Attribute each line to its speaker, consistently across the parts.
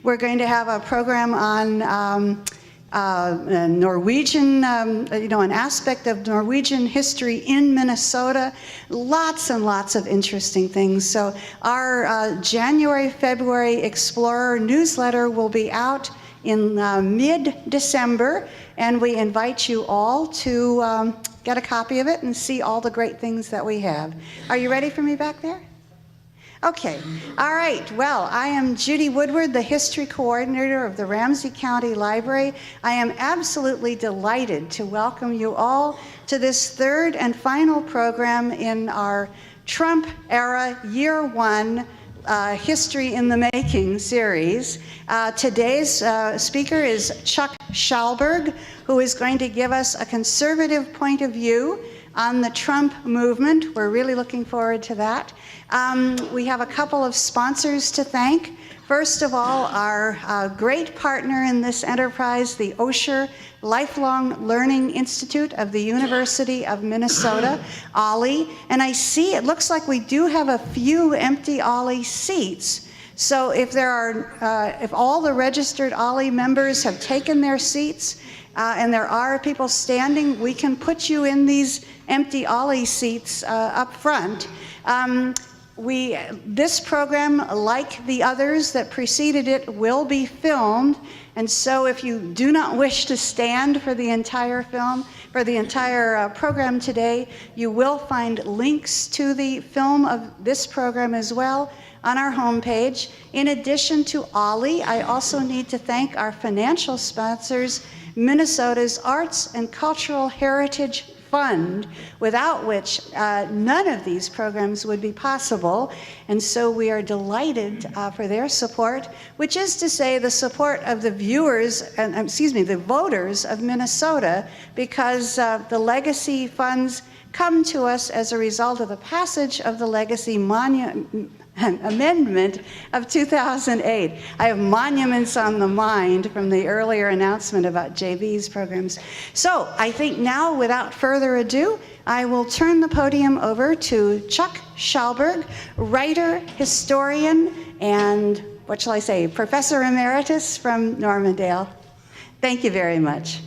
Speaker 1: We're going to have a program on Norwegian, an aspect of Norwegian history in Minnesota. Lots and lots of interesting things. So our January-February Explorer newsletter will be out in mid-December, and we invite you all to get a copy of it and see all the great things that we have. Are you ready for me back there? Okay, all right. Well, I am Judy Woodward, the History Coordinator of the Ramsey County Library. I am absolutely delighted to welcome you all to this third and final program in our Trump era Year One History in the Making series. Today's speaker is Chuck Chalberg, who is going to give us a conservative point of view on the Trump movement. We're really looking forward to that. We have a couple of sponsors to thank. First of all, our great partner in this enterprise, the Osher Lifelong Learning Institute of the University of Minnesota, OLLI. And I see it looks like we do have a few empty OLLI seats. So if all the registered OLLI members have taken their seats, and there are people standing, we can put you in these empty OLLI seats up front. This program, like the others that preceded it, will be filmed, and so if you do not wish to stand for the entire program today, you will find links to the film of this program as well on our homepage. In addition to OLLI, I also need to thank our financial sponsors, Minnesota's Arts and Cultural Heritage Fund, without which none of these programs would be possible. And so we are delighted for their support, which is to say the support of the the voters of Minnesota, because the legacy funds come to us as a result of the passage of the Legacy Amendment of 2008. I have monuments on the mind from the earlier announcement about JV's programs. So I think now, without further ado, I will turn the podium over to Chuck Chalberg, writer, historian, and what shall I say, Professor Emeritus from Normandale. Thank you very much.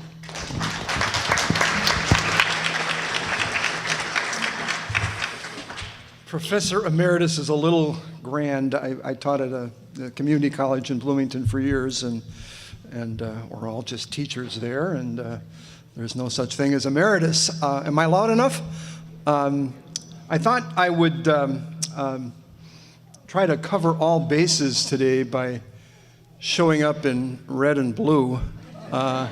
Speaker 2: Professor Emeritus is a little grand. I taught at a community college in Bloomington for years, and we're all just teachers there, and there's no such thing as emeritus. Am I loud enough? I thought I would try to cover all bases today by showing up in red and blue. I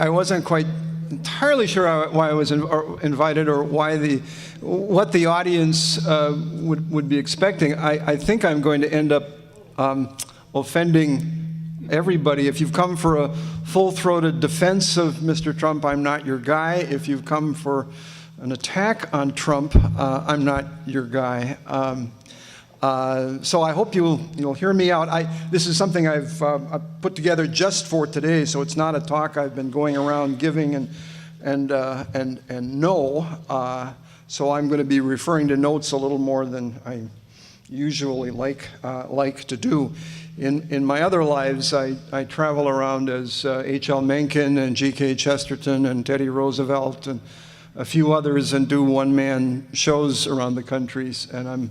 Speaker 2: wasn't quite entirely sure why I was invited or what the audience would be expecting. I think I'm going to end up offending everybody. If you've come for a full-throated defense of Mr. Trump, I'm not your guy. If you've come for an attack on Trump, I'm not your guy. So I hope you'll hear me out. This is something I've put together just for today, so it's not a talk I've been going around giving and know. So I'm going to be referring to notes a little more than I usually like to do. In my other lives, I travel around as H.L. Mencken and G.K. Chesterton and Teddy Roosevelt and a few others, and do one-man shows around the country. And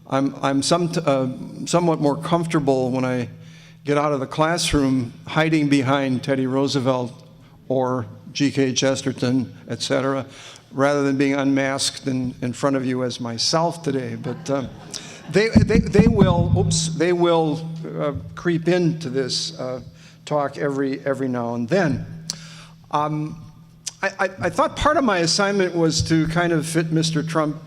Speaker 2: I'm somewhat more comfortable when I get out of the classroom hiding behind Teddy Roosevelt or G.K. Chesterton, etc., rather than being unmasked in front of you as myself today. But they will creep into this talk every now and then. I thought part of my assignment was to kind of fit Mr. Trump,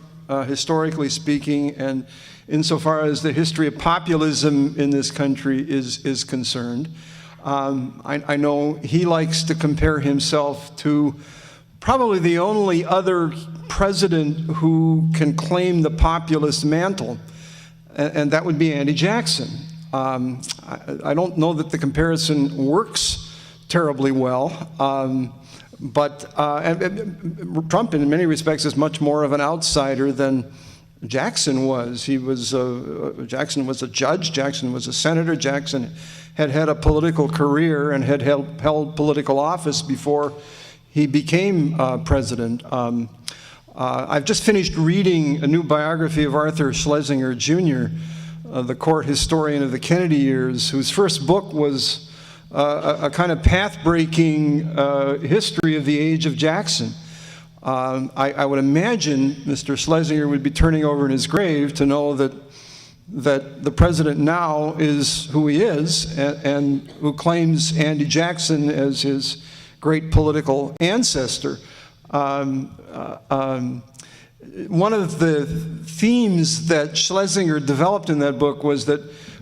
Speaker 2: historically speaking, and insofar as the history of populism in this country is concerned. I know he likes to compare himself to probably the only other president who can claim the populist mantle, and that would be Andy Jackson. I don't know that the comparison works terribly well, but Trump in many respects is much more of an outsider than Jackson was. Jackson was a judge, Jackson was a senator, Jackson had had a political career and had held political office before he became president. I've just finished reading a new biography of Arthur Schlesinger, Jr., the court historian of the Kennedy years, whose first book was a kind of path-breaking history of the age of Jackson. I would imagine Mr. Schlesinger would be turning over in his grave to know that the president now is who he is, and who claims Andy Jackson as his great political ancestor. One of the themes that Schlesinger developed in that book was that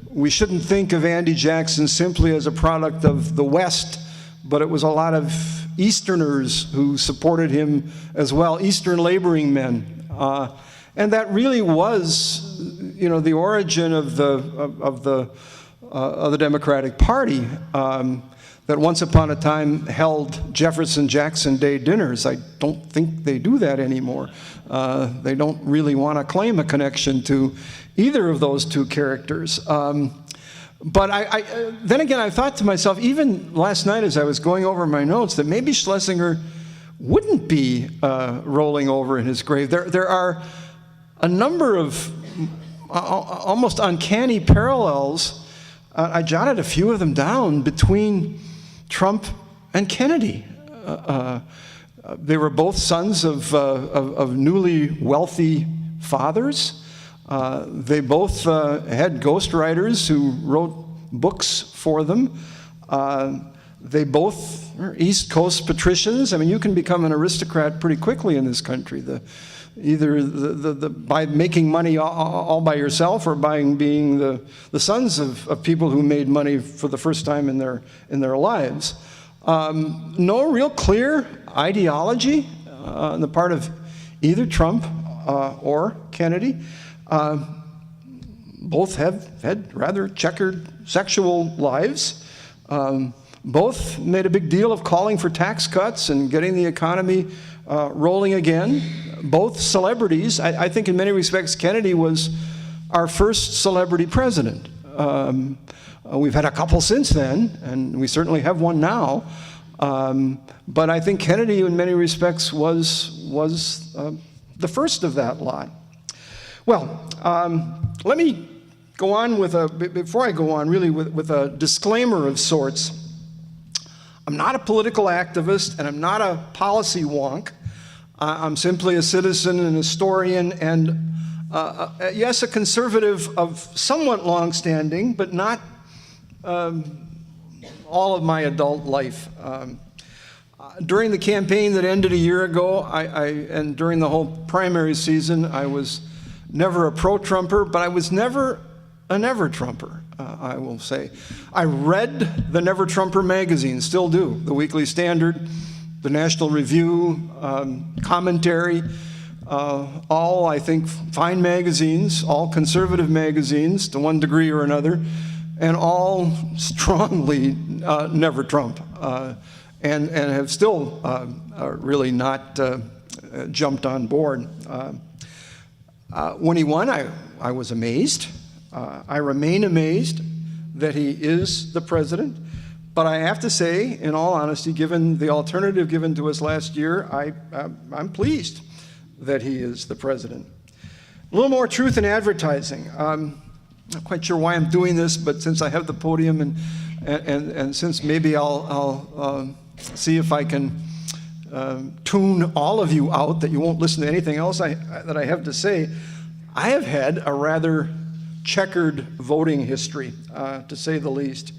Speaker 2: we shouldn't think of Andy Jackson simply as a product of the West, but it was a lot of Easterners who supported him as well, Eastern laboring men. And that really was, the origin of the Democratic Party, that once upon a time held Jefferson-Jackson Day dinners. I don't think they do that anymore. They don't really want to claim a connection to either of those two characters. But then again, I thought to myself, even last night as I was going over my notes, that maybe Schlesinger wouldn't be rolling over in his grave. There are a number of almost uncanny parallels. I jotted a few of them down between Trump and Kennedy. They were both sons of newly wealthy fathers. They both had ghostwriters who wrote books for them. They both are East Coast patricians. I mean, you can become an aristocrat pretty quickly in this country. Either by making money all by yourself, or by being the sons of people who made money for the first time in their lives. No real clear ideology on the part of either Trump or Kennedy. Both have had rather checkered sexual lives. Both made a big deal of calling for tax cuts and getting the economy rolling again. Both celebrities. I think in many respects Kennedy was our first celebrity president. We've had a couple since then, and we certainly have one now. But I think Kennedy in many respects was the first of that lot. Well, let me go on before I go on, really with a disclaimer of sorts. I'm not a political activist, and I'm not a policy wonk. I'm simply a citizen and historian, and yes, a conservative of somewhat long standing, but not all of my adult life. During the campaign that ended a year ago, and during the whole primary season, I was never a pro-Trumper, but I was never a never-Trumper, I will say. I read the Never Trumper magazine, still do, the Weekly Standard, the National Review, Commentary, all, I think, fine magazines, all conservative magazines to one degree or another, and all strongly never Trump, and have still really not jumped on board. When he won, I was amazed. I remain amazed that he is the president. But I have to say, in all honesty, given the alternative given to us last year, I'm pleased that he is the president. A little more truth in advertising. I'm not quite sure why I'm doing this, but since I have the podium and since maybe I'll see if I can tune all of you out, that you won't listen to anything else that I have to say, I have had a rather checkered voting history, to say the least.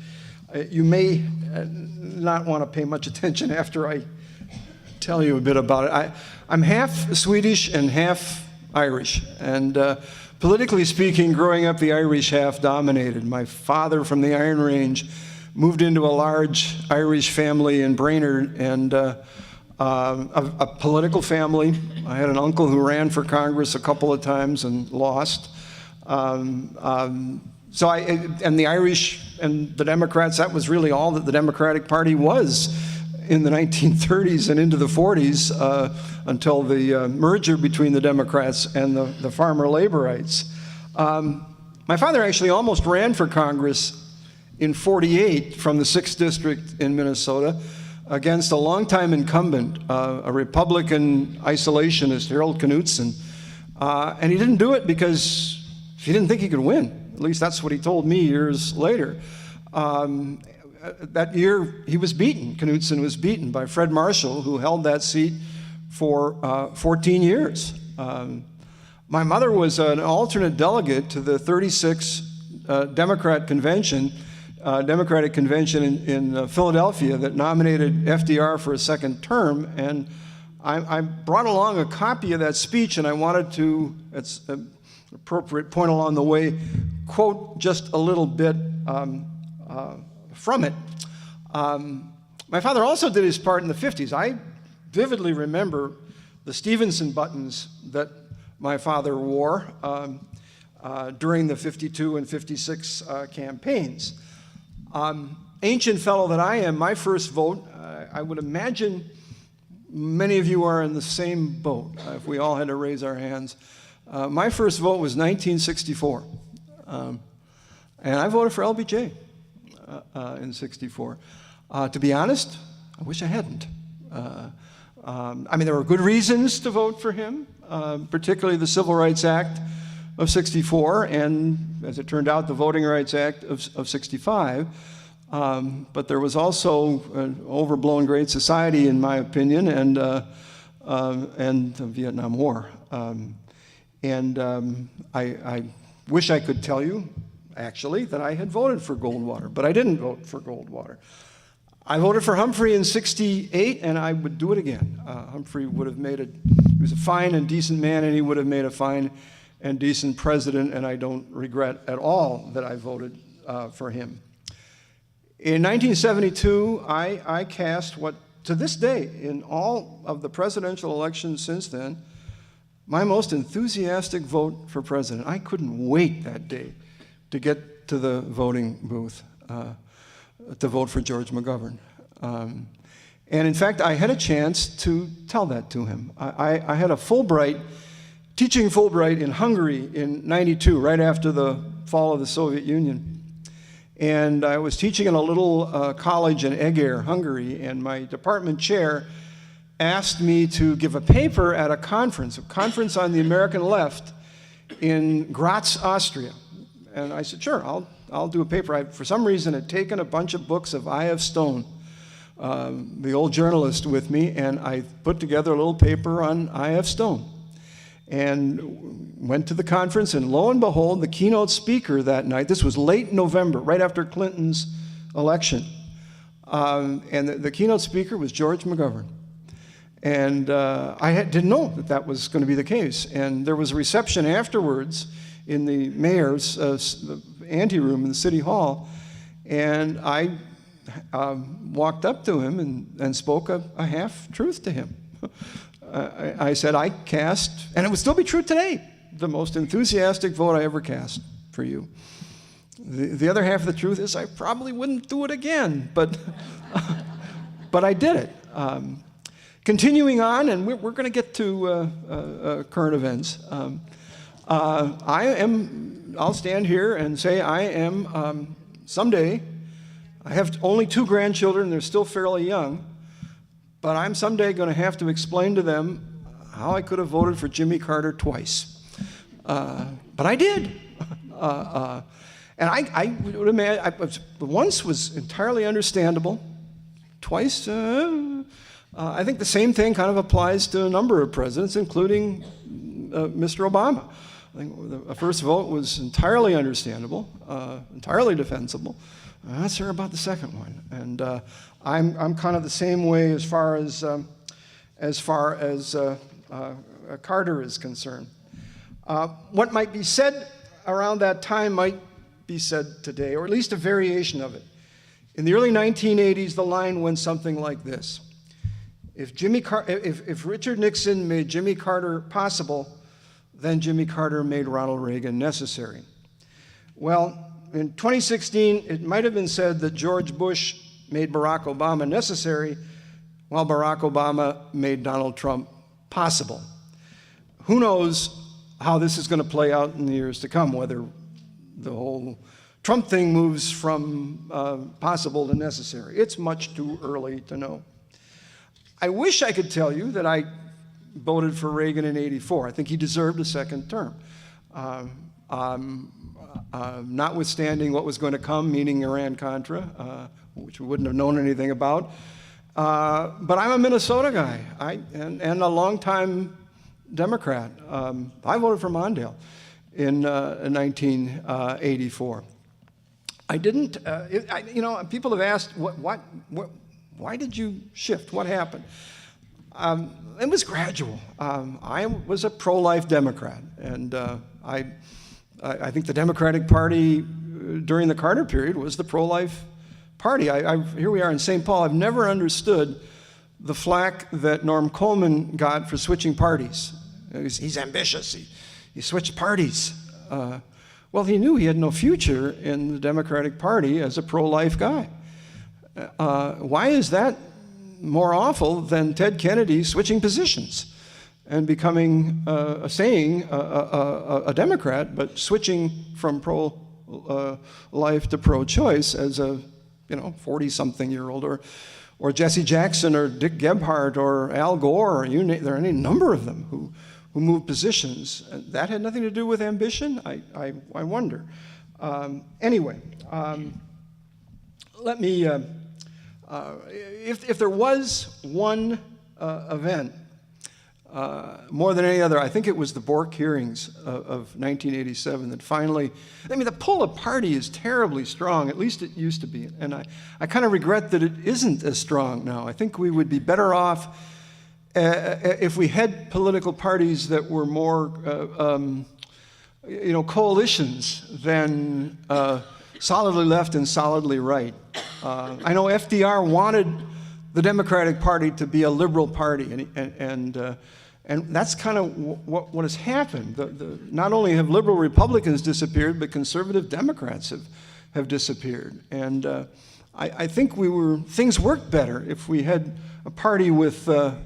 Speaker 2: You may not want to pay much attention after I tell you a bit about it. I'm half Swedish and half Irish, and politically speaking, growing up, the Irish half dominated. My father from the Iron Range moved into a large Irish family in Brainerd, and a political family. I had an uncle who ran for Congress a couple of times and lost. So and the Irish and the Democrats, that was really all that the Democratic Party was in the 1930s and into the 40s until the merger between the Democrats and the farmer laborites. My father actually almost ran for Congress in *48 from the 6th District in Minnesota against a longtime incumbent, a Republican isolationist, Harold Knutson. And he didn't do it because he didn't think he could win. At least that's what he told me years later. That year, he was beaten. Knutson was beaten by Fred Marshall, who held that seat for 14 years. My mother was an alternate delegate to the 36 Democratic convention in Philadelphia that nominated FDR for a second term, and I brought along a copy of that speech, and I wanted to, at an appropriate point along the way, quote just a little bit from it. My father also did his part in the 50s. I vividly remember the Stevenson buttons that my father wore during the 52 and 56 campaigns. Ancient fellow that I am, my first vote, I would imagine many of you are in the same boat, if we all had to raise our hands. My first vote was 1964, and I voted for LBJ in '64. To be honest, I wish I hadn't. I mean, there were good reasons to vote for him, particularly the Civil Rights Act of '64, and as it turned out, the Voting Rights Act of '65. But there was also an overblown Great Society, in my opinion, and the Vietnam War. I wish I could tell you, actually, that I had voted for Goldwater, but I didn't vote for Goldwater. I voted for Humphrey in '68, and I would do it again. Humphrey would have he was a fine and decent man, and he would have made a fine and decent president, and I don't regret at all that I voted for him. In 1972, I cast what, to this day, in all of the presidential elections since then, my most enthusiastic vote for president. I couldn't wait that day to get to the voting booth to vote for George McGovern. And in fact, I had a chance to tell that to him. I had a teaching Fulbright in Hungary in '92, right after the fall of the Soviet Union. And I was teaching in a little college in Eger, Hungary, and my department chair asked me to give a paper at a conference on the American left in Graz, Austria. And I said, sure, I'll do a paper. I, for some reason, had taken a bunch of books of I.F. Stone, the old journalist, with me, and I put together a little paper on I.F. Stone. And went to the conference, and lo and behold, the keynote speaker that night, this was late November, right after Clinton's election, and the keynote speaker was George McGovern. And I didn't know that was going to be the case. And there was a reception afterwards in the mayor's anteroom in the city hall, and I walked up to him and spoke a half-truth to him. I said, I cast, and it would still be true today, the most enthusiastic vote I ever cast for you. The other half of the truth is I probably wouldn't do it again, but I did it. Continuing on, and we're going to get to current events. I'll stand here and say I am, someday, I have only 2 grandchildren, they're still fairly young, but I'm someday going to have to explain to them how I could have voted for Jimmy Carter twice. But I did. And I would imagine, once was entirely understandable. Twice, I think the same thing kind of applies to a number of presidents, including Mr. Obama. I think the first vote was entirely understandable, entirely defensible. I'm not sure about the second one. And I'm kind of the same way as far as Carter is concerned. What might be said around that time might be said today, or at least a variation of it. In the early 1980s, the line went something like this: if Richard Nixon made Jimmy Carter possible, then Jimmy Carter made Ronald Reagan necessary. Well, in 2016, it might have been said that George Bush made Barack Obama necessary, while Barack Obama made Donald Trump possible. Who knows how this is going to play out in the years to come, whether the whole Trump thing moves from possible to necessary. It's much too early to know. I wish I could tell you that I voted for Reagan in '84. I think he deserved a second term. Notwithstanding what was going to come, meaning Iran-Contra, which we wouldn't have known anything about. But I'm a Minnesota guy and a longtime Democrat. I voted for Mondale in 1984. I didn't, people have asked, why did you shift? What happened? It was gradual. I was a pro-life Democrat, and I think the Democratic Party during the Carter period was the pro-life party. Here we are in St. Paul. I've never understood the flack that Norm Coleman got for switching parties. He's ambitious. He switched parties. Well, he knew he had no future in the Democratic Party as a pro-life guy. Why is that more awful than Ted Kennedy switching positions and becoming, saying a Democrat, but switching from pro-life to pro-choice as a 40-something-year-old, or Jesse Jackson, or Dick Gebhardt, or Al Gore, there are any number of them who moved positions. That had nothing to do with ambition? I wonder. Anyway, let me, if there was one event, more than any other, I think it was the Bork hearings of 1987 that finally, the pull of party is terribly strong, at least it used to be, and I kind of regret that it isn't as strong now. I think we would be better off if we had political parties that were more, coalitions than solidly left and solidly right. I know FDR wanted the Democratic Party to be a liberal party, and that's kind of what has happened. Not only have liberal Republicans disappeared, but conservative Democrats have disappeared. And I think things worked better if we had a party with a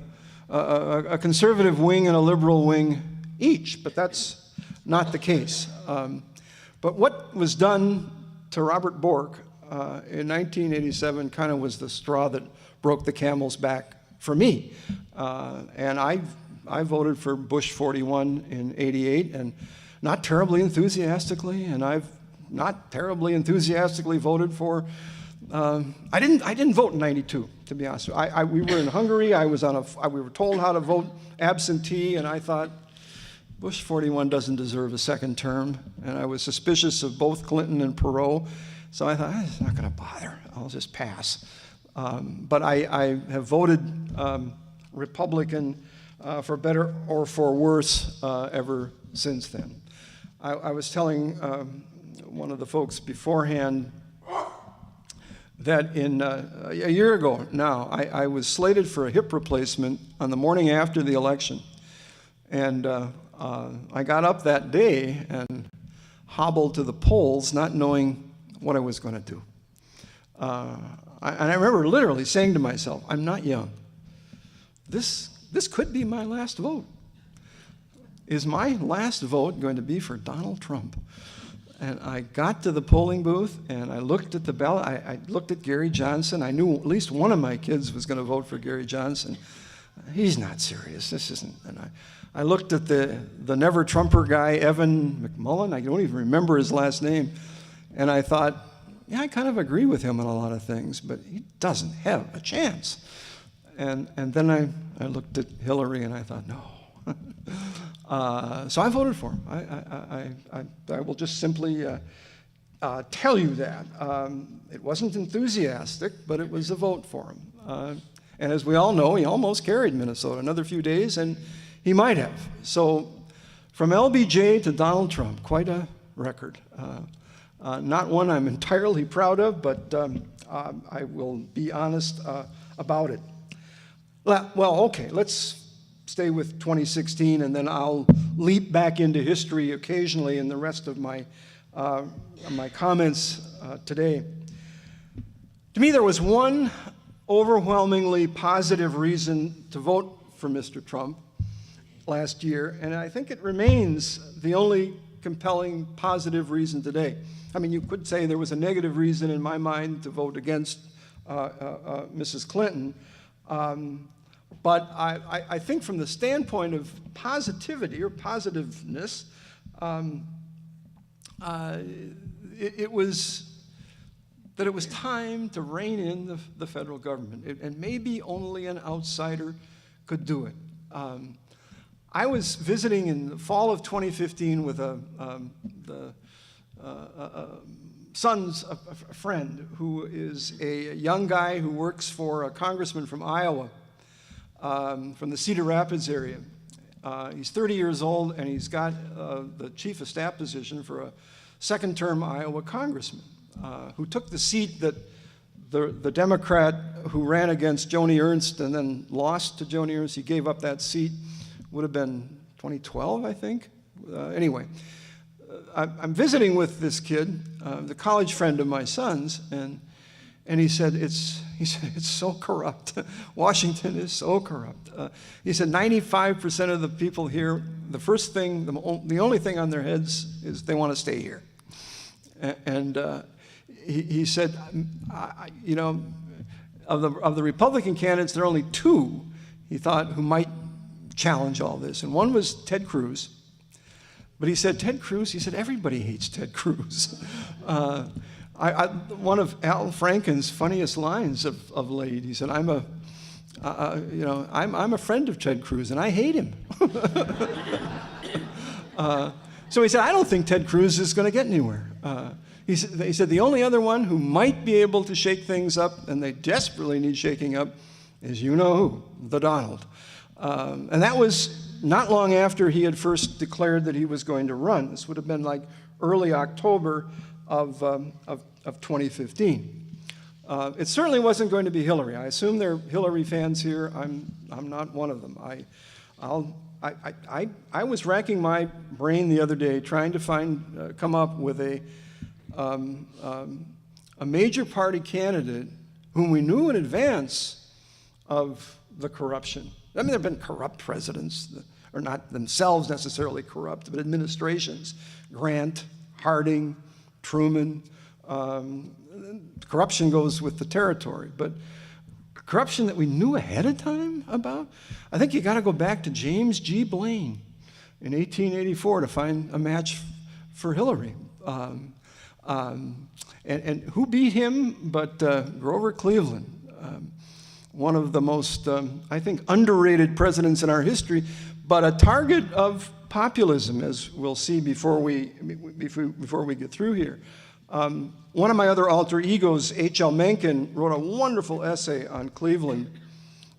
Speaker 2: conservative wing and a liberal wing each, but that's not the case. But what was done to Robert Bork in 1987 kind of was the straw that broke the camel's back for me. And I voted for Bush 41 in '88, and not terribly enthusiastically, and I've not terribly enthusiastically voted for, I didn't vote in '92, to be honest. We were in Hungary, we were told how to vote absentee, and I thought, Bush 41 doesn't deserve a second term, and I was suspicious of both Clinton and Perot, so I thought, I'm not gonna bother, I'll just pass. But I have voted Republican for better or for worse ever since then. I was telling one of the folks beforehand that a year ago now, I was slated for a hip replacement on the morning after the election. And I got up that day and hobbled to the polls not knowing what I was going to do. And I remember literally saying to myself, I'm not young. This could be my last vote. Is my last vote going to be for Donald Trump? And I got to the polling booth and I looked at the ballot. I looked at Gary Johnson. I knew at least one of my kids was going to vote for Gary Johnson. He's not serious. This isn't. And I looked at the never Trumper guy, Evan McMullen. I don't even remember his last name. And I thought, yeah, I kind of agree with him on a lot of things, but he doesn't have a chance. And then I looked at Hillary and I thought, no. So I voted for him. I will just simply tell you that. It wasn't enthusiastic, but it was a vote for him. And as we all know, he almost carried Minnesota another few days, and he might have. So from LBJ to Donald Trump, quite a record. Not one I'm entirely proud of, but I will be honest about it. Well, okay, let's stay with 2016, and then I'll leap back into history occasionally in the rest of my comments today. To me, there was one overwhelmingly positive reason to vote for Mr. Trump last year, and I think it remains the only compelling positive reason today. I mean, you could say there was a negative reason in my mind to vote against Mrs. Clinton, but I think from the standpoint of positivity or positiveness, it was that it was time to rein in the federal government, and maybe only an outsider could do it. I was visiting in the fall of 2015 with a friend who is a young guy who works for a congressman from Iowa, from the Cedar Rapids area. He's 30 years old, and he's got the chief of staff position for a second-term Iowa congressman who took the seat that the Democrat who ran against Joni Ernst and then lost to Joni Ernst. He gave up that seat. Would have been 2012, I think. Anyway, I'm visiting with this kid, the college friend of my son's, and he said it's so corrupt. Washington is so corrupt. He said 95% of the people here, the first thing, the only thing on their heads is they want to stay here. And he said, you know, of the Republican candidates, there are only two, he thought, who might challenge all this. And one was Ted Cruz. But he said, Ted Cruz, he said, everybody hates Ted Cruz. One of Al Franken's funniest lines of late, he said, I'm a friend of Ted Cruz, and I hate him. So he said, I don't think Ted Cruz is going to get anywhere. He said, the only other one who might be able to shake things up, and they desperately need shaking up, is you know who, the Donald. And that was not long after he had first declared that he was going to run. This would have been like early October of 2015. It certainly wasn't going to be Hillary. I assume there are Hillary fans here. I'm not one of them. I was racking my brain the other day trying to come up with a major party candidate whom we knew in advance of the corruption. I mean, there have been corrupt presidents, or not themselves necessarily corrupt, but administrations. Grant, Harding, Truman. Corruption goes with the territory, but corruption that we knew ahead of time about? I think you got to go back to James G. Blaine in 1884 to find a match for Hillary. And who beat him but Grover Cleveland? One of the most, I think, underrated presidents in our history, but a target of populism, as we'll see before we get through here. One of my other alter egos, H.L. Mencken, wrote a wonderful essay on Cleveland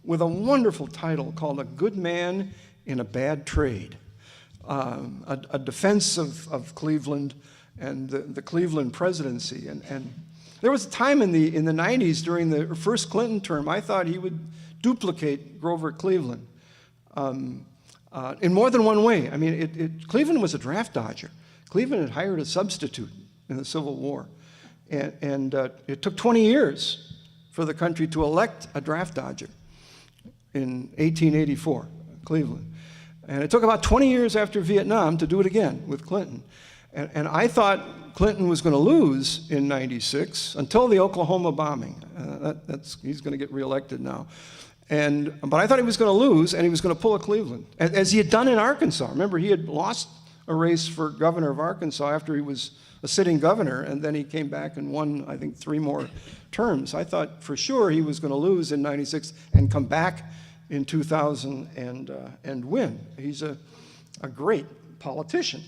Speaker 2: with a wonderful title called A Good Man in a Bad Trade, a defense of Cleveland and the Cleveland presidency. And there was a time in the 90s during the first Clinton term, I thought he would duplicate Grover Cleveland in more than one way. I mean, Cleveland was a draft dodger. Cleveland had hired a substitute in the Civil War. And it took 20 years for the country to elect a draft dodger in 1884, Cleveland. And it took about 20 years after Vietnam to do it again with Clinton. And I thought Clinton was going to lose in '96 until the Oklahoma bombing. He's going to get reelected now. But I thought he was going to lose, and he was going to pull a Cleveland, as he had done in Arkansas. Remember, he had lost a race for governor of Arkansas after he was a sitting governor, and then he came back and won, I think, 3 more terms. I thought for sure he was going to lose in '96 and come back in 2000 and win. He's a great politician.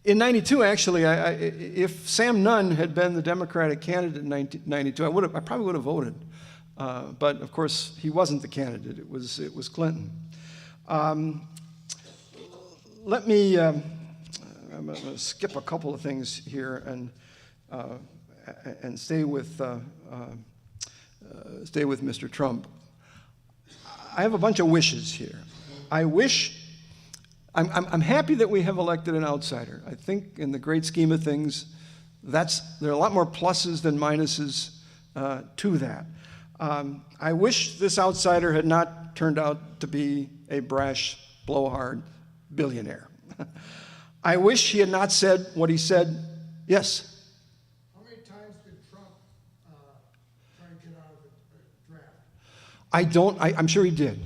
Speaker 2: In '92, actually, if Sam Nunn had been the Democratic candidate in 1992, I probably would have voted. But of course, he wasn't the candidate. It was Clinton. Let me. I'm going to skip a couple of things here and stay with Mr. Trump. I have a bunch of wishes here. I'm happy that we have elected an outsider. I think in the great scheme of things, There are a lot more pluses than minuses to that. I wish this outsider had not turned out to be a brash, blowhard billionaire. I wish he had not said what he said. Yes?
Speaker 3: How many times did Trump try to get out of the draft?
Speaker 2: I'm sure he did.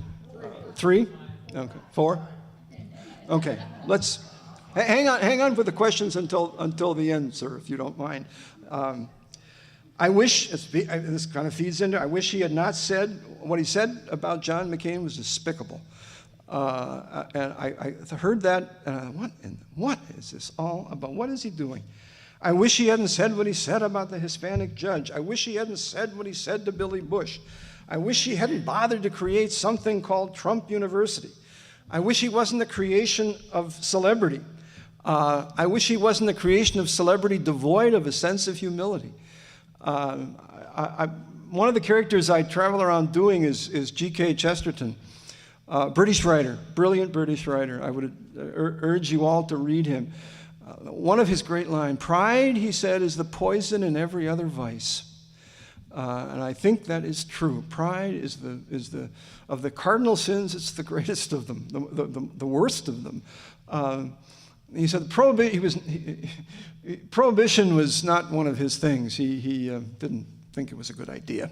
Speaker 2: 3? Okay. 4? Okay. Let's hang on with the questions until the end, sir, if you don't mind. I wish, this kind of feeds into, I wish he had not said, what he said about John McCain was despicable. And I heard that, and what is this all about? What is he doing? I wish he hadn't said what he said about the Hispanic judge. I wish he hadn't said what he said to Billy Bush. I wish he hadn't bothered to create something called Trump University. I wish he wasn't the creation of celebrity. I wish he wasn't the creation of celebrity devoid of a sense of humility. One of the characters I travel around doing is G.K. Chesterton, British writer, brilliant British writer. I would urge you all to read him. One of his great lines, "Pride," he said, "is the poison in every other vice." And I think that is true. Pride is of the cardinal sins, it's the greatest of them, the worst of them. He said prohibition was not one of his things. He didn't think it was a good idea.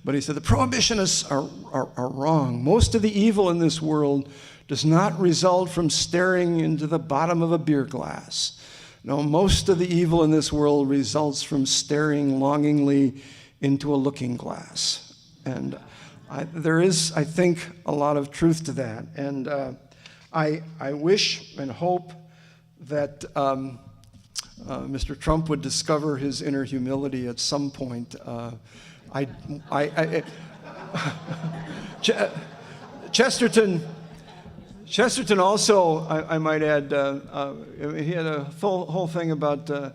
Speaker 2: But he said the prohibitionists are wrong. Most of the evil in this world does not result from staring into the bottom of a beer glass. No, most of the evil in this world results from staring longingly into a looking glass. And there is, I think, a lot of truth to that. And I wish and hope that Mr. Trump would discover his inner humility at some point. Chesterton also, I might add, he had a whole thing about the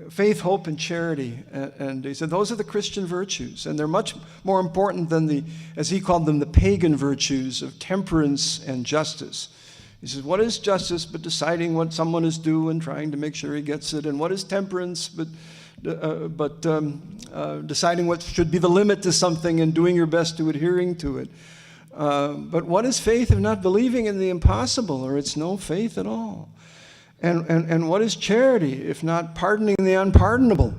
Speaker 2: faith, hope, and charity. And he said those are the Christian virtues, and they're much more important than as he called them, the pagan virtues of temperance and justice. He says, what is justice but deciding what someone is due and trying to make sure he gets it? And what is temperance but deciding what should be the limit to something and doing your best to adhering to it? But what is faith if not believing in the impossible, or it's no faith at all? And what is charity if not pardoning the unpardonable,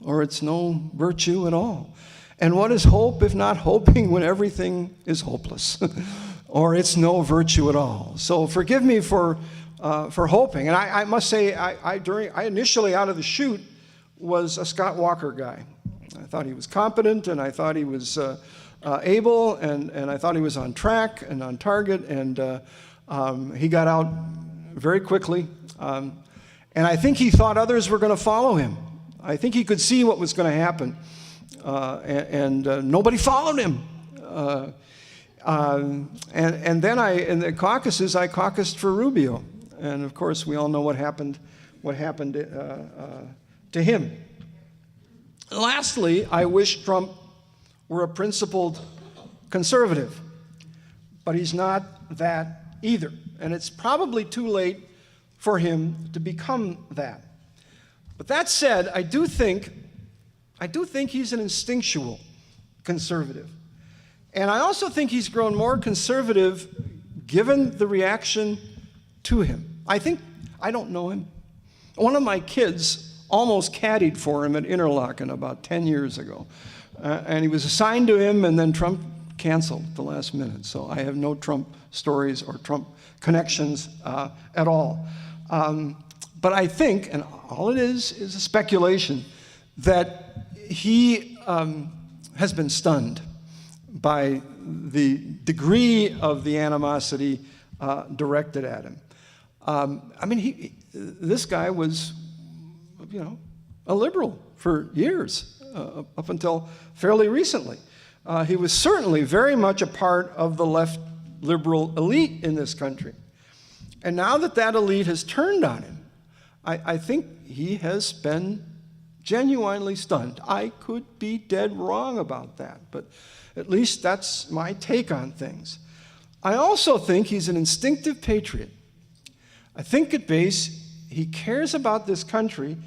Speaker 2: or it's no virtue at all? And what is hope if not hoping when everything is hopeless, or it's no virtue at all? So forgive me for hoping. And I must say, I initially out of the chute was a Scott Walker guy. I thought he was competent, and I thought he was able, and I thought he was on track and on target, and he got out very quickly. And I think he thought others were going to follow him. I think he could see what was going to happen. And nobody followed him. And then in the caucuses, I caucused for Rubio. And of course, we all know what happened to him. Lastly, I wish Trump were a principled conservative, but he's not that either. And it's probably too late for him to become that. But that said, I do think he's an instinctual conservative. And I also think he's grown more conservative given the reaction to him. I don't know him. One of my kids almost caddied for him at Interlochen about 10 years ago. And he was assigned to him, and then Trump canceled at the last minute. So I have no Trump stories or Trump connections at all. But I think, and all it is a speculation, that he has been stunned by the degree of the animosity directed at him. This guy was, a liberal for years, up until fairly recently. He was certainly very much a part of the left liberal elite in this country. And now that elite has turned on him, I think he has been genuinely stunned. I could be dead wrong about that, but at least that's my take on things. I also think he's an instinctive patriot. I think at base, he cares about this country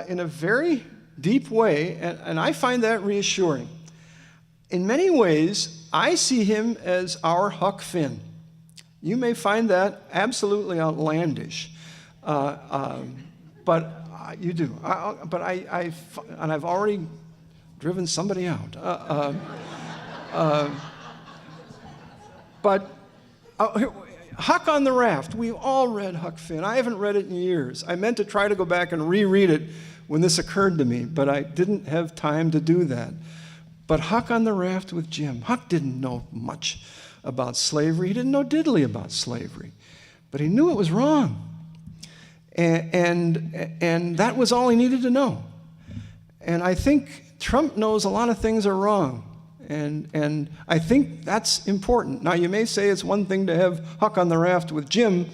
Speaker 2: in a very deep way, and I find that reassuring. In many ways, I see him as our Huck Finn. You may find that absolutely outlandish, but you do. But I've already driven somebody out. But Huck on the Raft, we've all read Huck Finn. I haven't read it in years. I meant to try to go back and reread it when this occurred to me, but I didn't have time to do that. But Huck on the Raft with Jim. Huck didn't know much about slavery. He didn't know diddly about slavery, but he knew it was wrong. And that was all he needed to know. And I think Trump knows a lot of things are wrong. And I think that's important. Now, you may say it's one thing to have Huck on the Raft with Jim,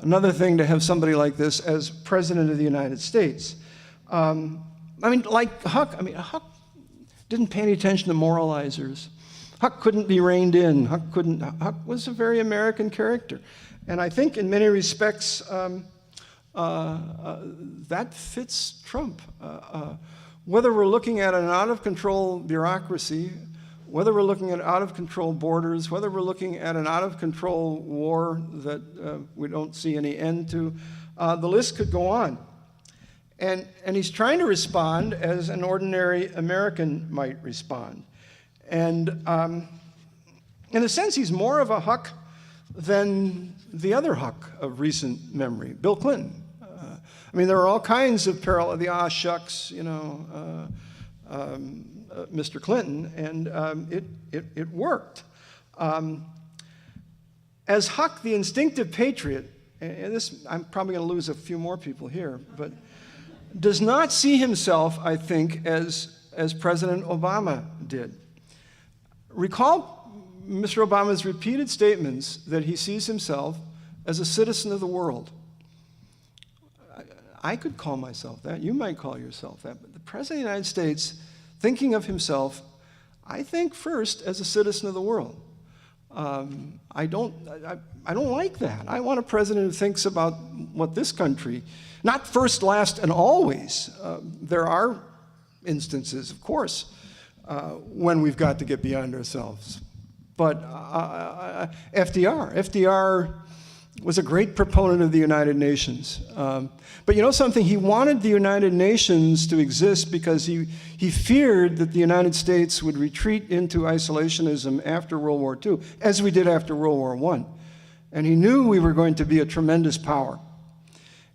Speaker 2: another thing to have somebody like this as President of the United States. Huck didn't pay any attention to moralizers. Huck couldn't be reined in. Huck was a very American character. And I think in many respects, that fits Trump. Whether we're looking at an out-of-control bureaucracy, whether we're looking at out-of-control borders, whether we're looking at an out-of-control war that we don't see any end to, the list could go on. And he's trying to respond as an ordinary American might respond. And in a sense, he's more of a Huck than the other Huck of recent memory, Bill Clinton. There are all kinds of parallels, the shucks, Mr. Clinton, and it worked. As Huck, the instinctive patriot, and this, I'm probably going to lose a few more people here, but does not see himself, I think, as President Obama did. Recall Mr. Obama's repeated statements that he sees himself as a citizen of the world. I could call myself that. You might call yourself that. But the President of the United States, thinking of himself, I think first as a citizen of the world. I don't like that. I want a president who thinks about what this country, not first, last, and always. There are instances, of course, when we've got to get beyond ourselves. But FDR was a great proponent of the United Nations. But you know something? He wanted the United Nations to exist because he feared that the United States would retreat into isolationism after World War II, as we did after World War I. And he knew we were going to be a tremendous power.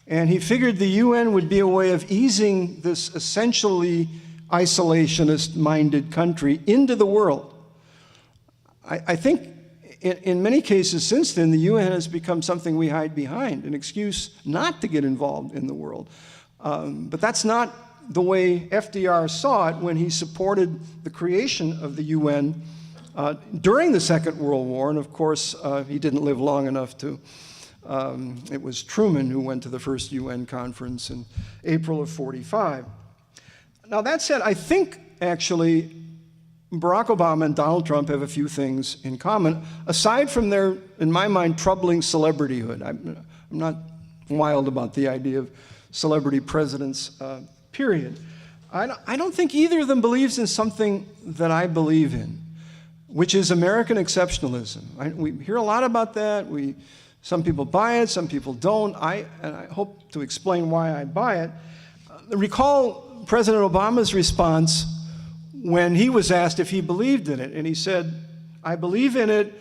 Speaker 2: And he figured the UN would be a way of easing this essentially isolationist-minded country into the world. I think in many cases since then, the UN has become something we hide behind, an excuse not to get involved in the world. But that's not the way FDR saw it when he supported the creation of the UN during the Second World War. And of course, he didn't live long enough to. It was Truman who went to the first UN conference in April of '45. Now, that said, I think actually Barack Obama and Donald Trump have a few things in common, aside from their, in my mind, troubling celebrityhood. I'm not wild about the idea of celebrity presidents, period. I don't think either of them believes in something that I believe in, which is American exceptionalism. We hear a lot about that. Some people buy it, some people don't. And I hope to explain why I buy it. Recall President Obama's response when he was asked if he believed in it, and he said, I believe in it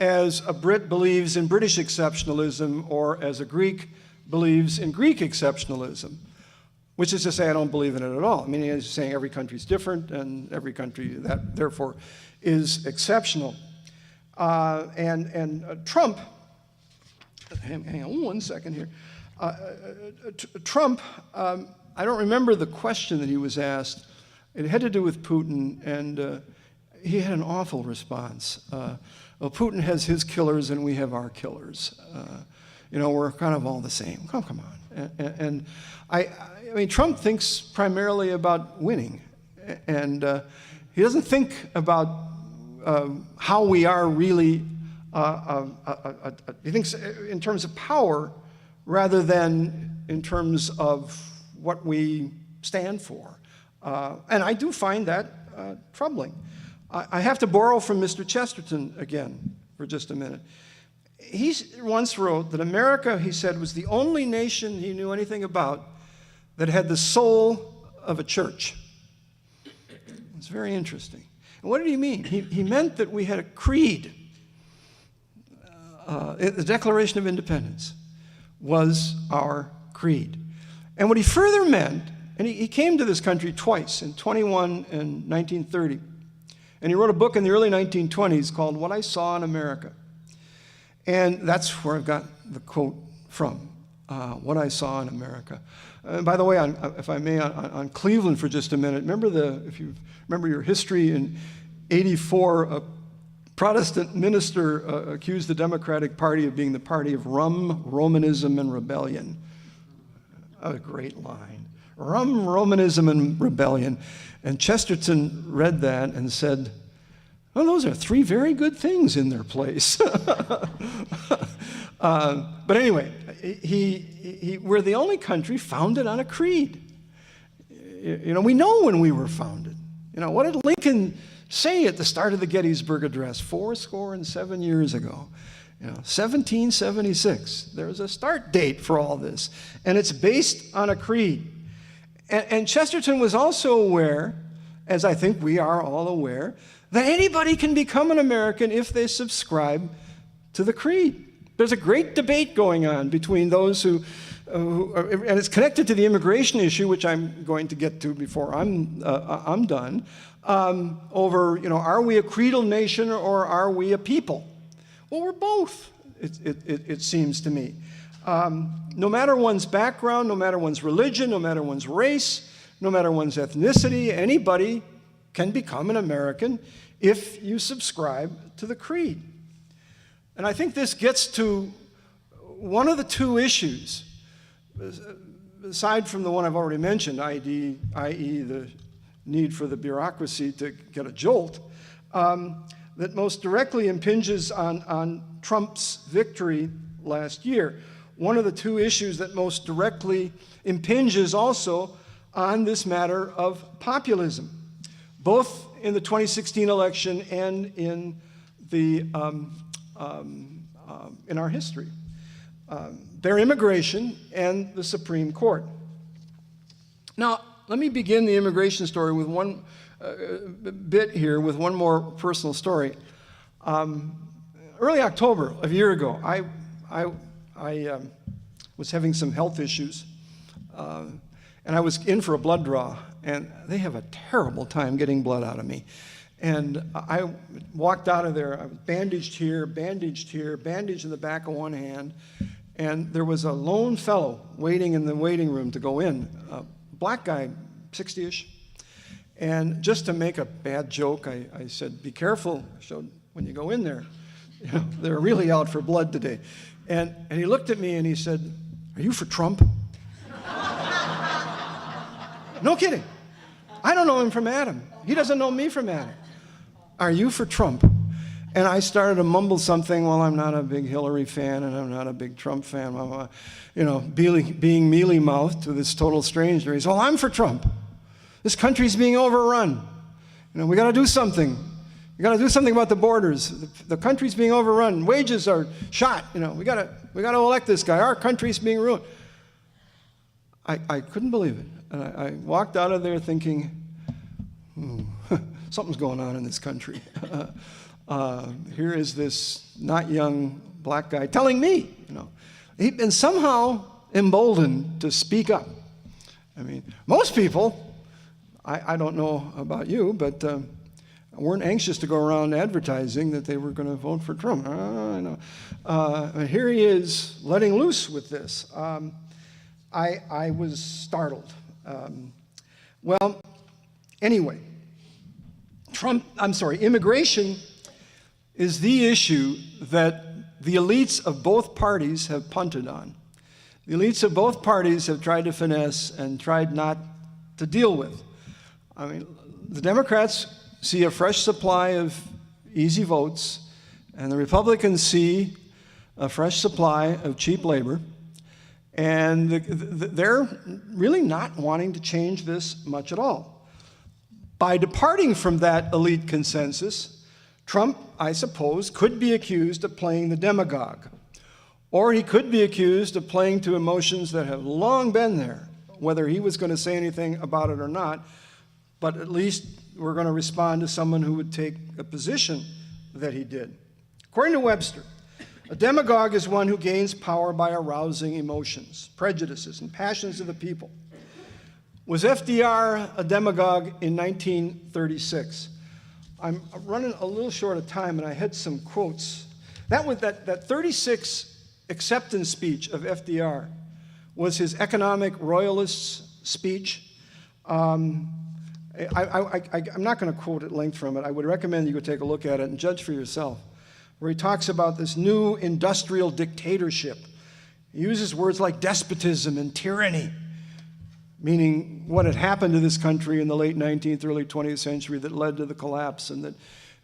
Speaker 2: as a Brit believes in British exceptionalism or as a Greek believes in Greek exceptionalism, which is to say I don't believe in it at all. I mean, he's saying every country's different and every country, that therefore, is exceptional. Trump, hang on one second here. Trump, I don't remember the question that he was asked. It had to do with Putin, and he had an awful response. Well, Putin has his killers, and we have our killers. We're kind of all the same. Come on. And I mean, Trump thinks primarily about winning, and he doesn't think about how we are really. He thinks in terms of power rather than in terms of what we stand for. And I do find that troubling. I have to borrow from Mr. Chesterton again for just a minute. He once wrote that America, he said, was the only nation he knew anything about that had the soul of a church. It's very interesting. And what did he mean? He meant that we had a creed. The Declaration of Independence was our creed. And what he further meant, and he came to this country twice, in 21 and 1930, and he wrote a book in the early 1920s called What I Saw in America. And that's where I got the quote from, What I Saw in America. By the way, if I may, on Cleveland for just a minute, if you remember your history, in 84, a Protestant minister accused the Democratic Party of being the party of rum, Romanism, and rebellion. A great line. Rum, Romanism, and rebellion. And Chesterton read that and said, well, those are three very good things in their place. But anyway, we're the only country founded on a creed. We know when we were founded. What did Lincoln say at the start of the Gettysburg Address 77 years ago? 1776. There's a start date for all this, and it's based on a creed. And Chesterton was also aware, as I think we are all aware, that anybody can become an American if they subscribe to the creed. There's a great debate going on between those who and it's connected to the immigration issue, which I'm going to get to before I'm done, over, are we a creedal nation or are we a people? Well, we're both, it seems to me. No matter one's background, no matter one's religion, no matter one's race, no matter one's ethnicity, anybody can become an American if you subscribe to the creed. And I think this gets to one of the two issues, aside from the one I've already mentioned, i.e. the need for the bureaucracy to get a jolt, that most directly impinges on Trump's victory last year. One of the two issues that most directly impinges also on this matter of populism, both in the 2016 election and in our history. Their immigration and the Supreme Court. Now, let me begin the immigration story with one bit here, with one more personal story. Early October, a year ago, I was having some health issues, and I was in for a blood draw, and they have a terrible time getting blood out of me. And I walked out of there, I was bandaged here, bandaged in the back of one hand, and there was a lone fellow waiting in the waiting room to go in, a black guy, 60-ish. And just to make a bad joke, I said, be careful when you go in there. They're really out for blood today. And he looked at me and he said, are you for Trump? No kidding. I don't know him from Adam. He doesn't know me from Adam. Are you for Trump? And I started to mumble something, well, I'm not a big Hillary fan and I'm not a big Trump fan, being mealy-mouthed to this total stranger. He said, well, I'm for Trump. This country's being overrun. We got to do something. We got to do something about the borders. The country's being overrun. Wages are shot. We got to elect this guy. Our country's being ruined. I couldn't believe it. And I walked out of there thinking, something's going on in this country. Here is this not young black guy telling me, he'd been somehow emboldened to speak up. Most people, I don't know about you, but weren't anxious to go around advertising that they were going to vote for Trump. I know. Here he is letting loose with this. I was startled. Anyway, immigration is the issue that the elites of both parties have punted on. The elites of both parties have tried to finesse and tried not to deal with. The Democrats see a fresh supply of easy votes, and the Republicans see a fresh supply of cheap labor. And they're really not wanting to change this much at all. By departing from that elite consensus, Trump, I suppose, could be accused of playing the demagogue. Or he could be accused of playing to emotions that have long been there, whether he was going to say anything about it or not, but at least we're going to respond to someone who would take a position that he did. According to Webster, a demagogue is one who gains power by arousing emotions, prejudices, and passions of the people. Was FDR a demagogue in 1936? I'm running a little short of time, and I had some quotes. That 36 acceptance speech of FDR was his economic royalist speech. I'm not going to quote at length from it. I would recommend you go take a look at it and judge for yourself, where he talks about this new industrial dictatorship. He uses words like despotism and tyranny, meaning what had happened to this country in the late 19th, early 20th century that led to the collapse, and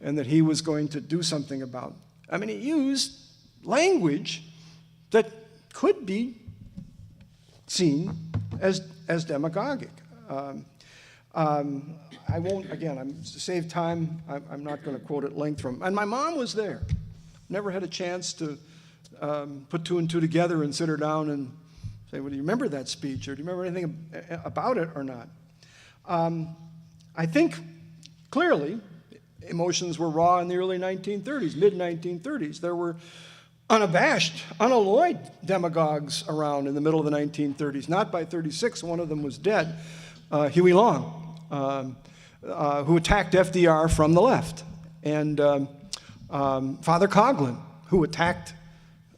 Speaker 2: that he was going to do something about. I mean, he used language that could be seen as demagogic. I won't, again, to save time, I'm not going to quote at length from. And my mom was there. Never had a chance to put two and two together and sit her down and say, well, do you remember that speech, or do you remember anything about it or not? I think clearly emotions were raw in the early 1930s, mid-1930s. There were unabashed, unalloyed demagogues around in the middle of the 1930s. Not by 36, one of them was dead, Huey Long, who attacked FDR from the left, and Father Coughlin, who attacked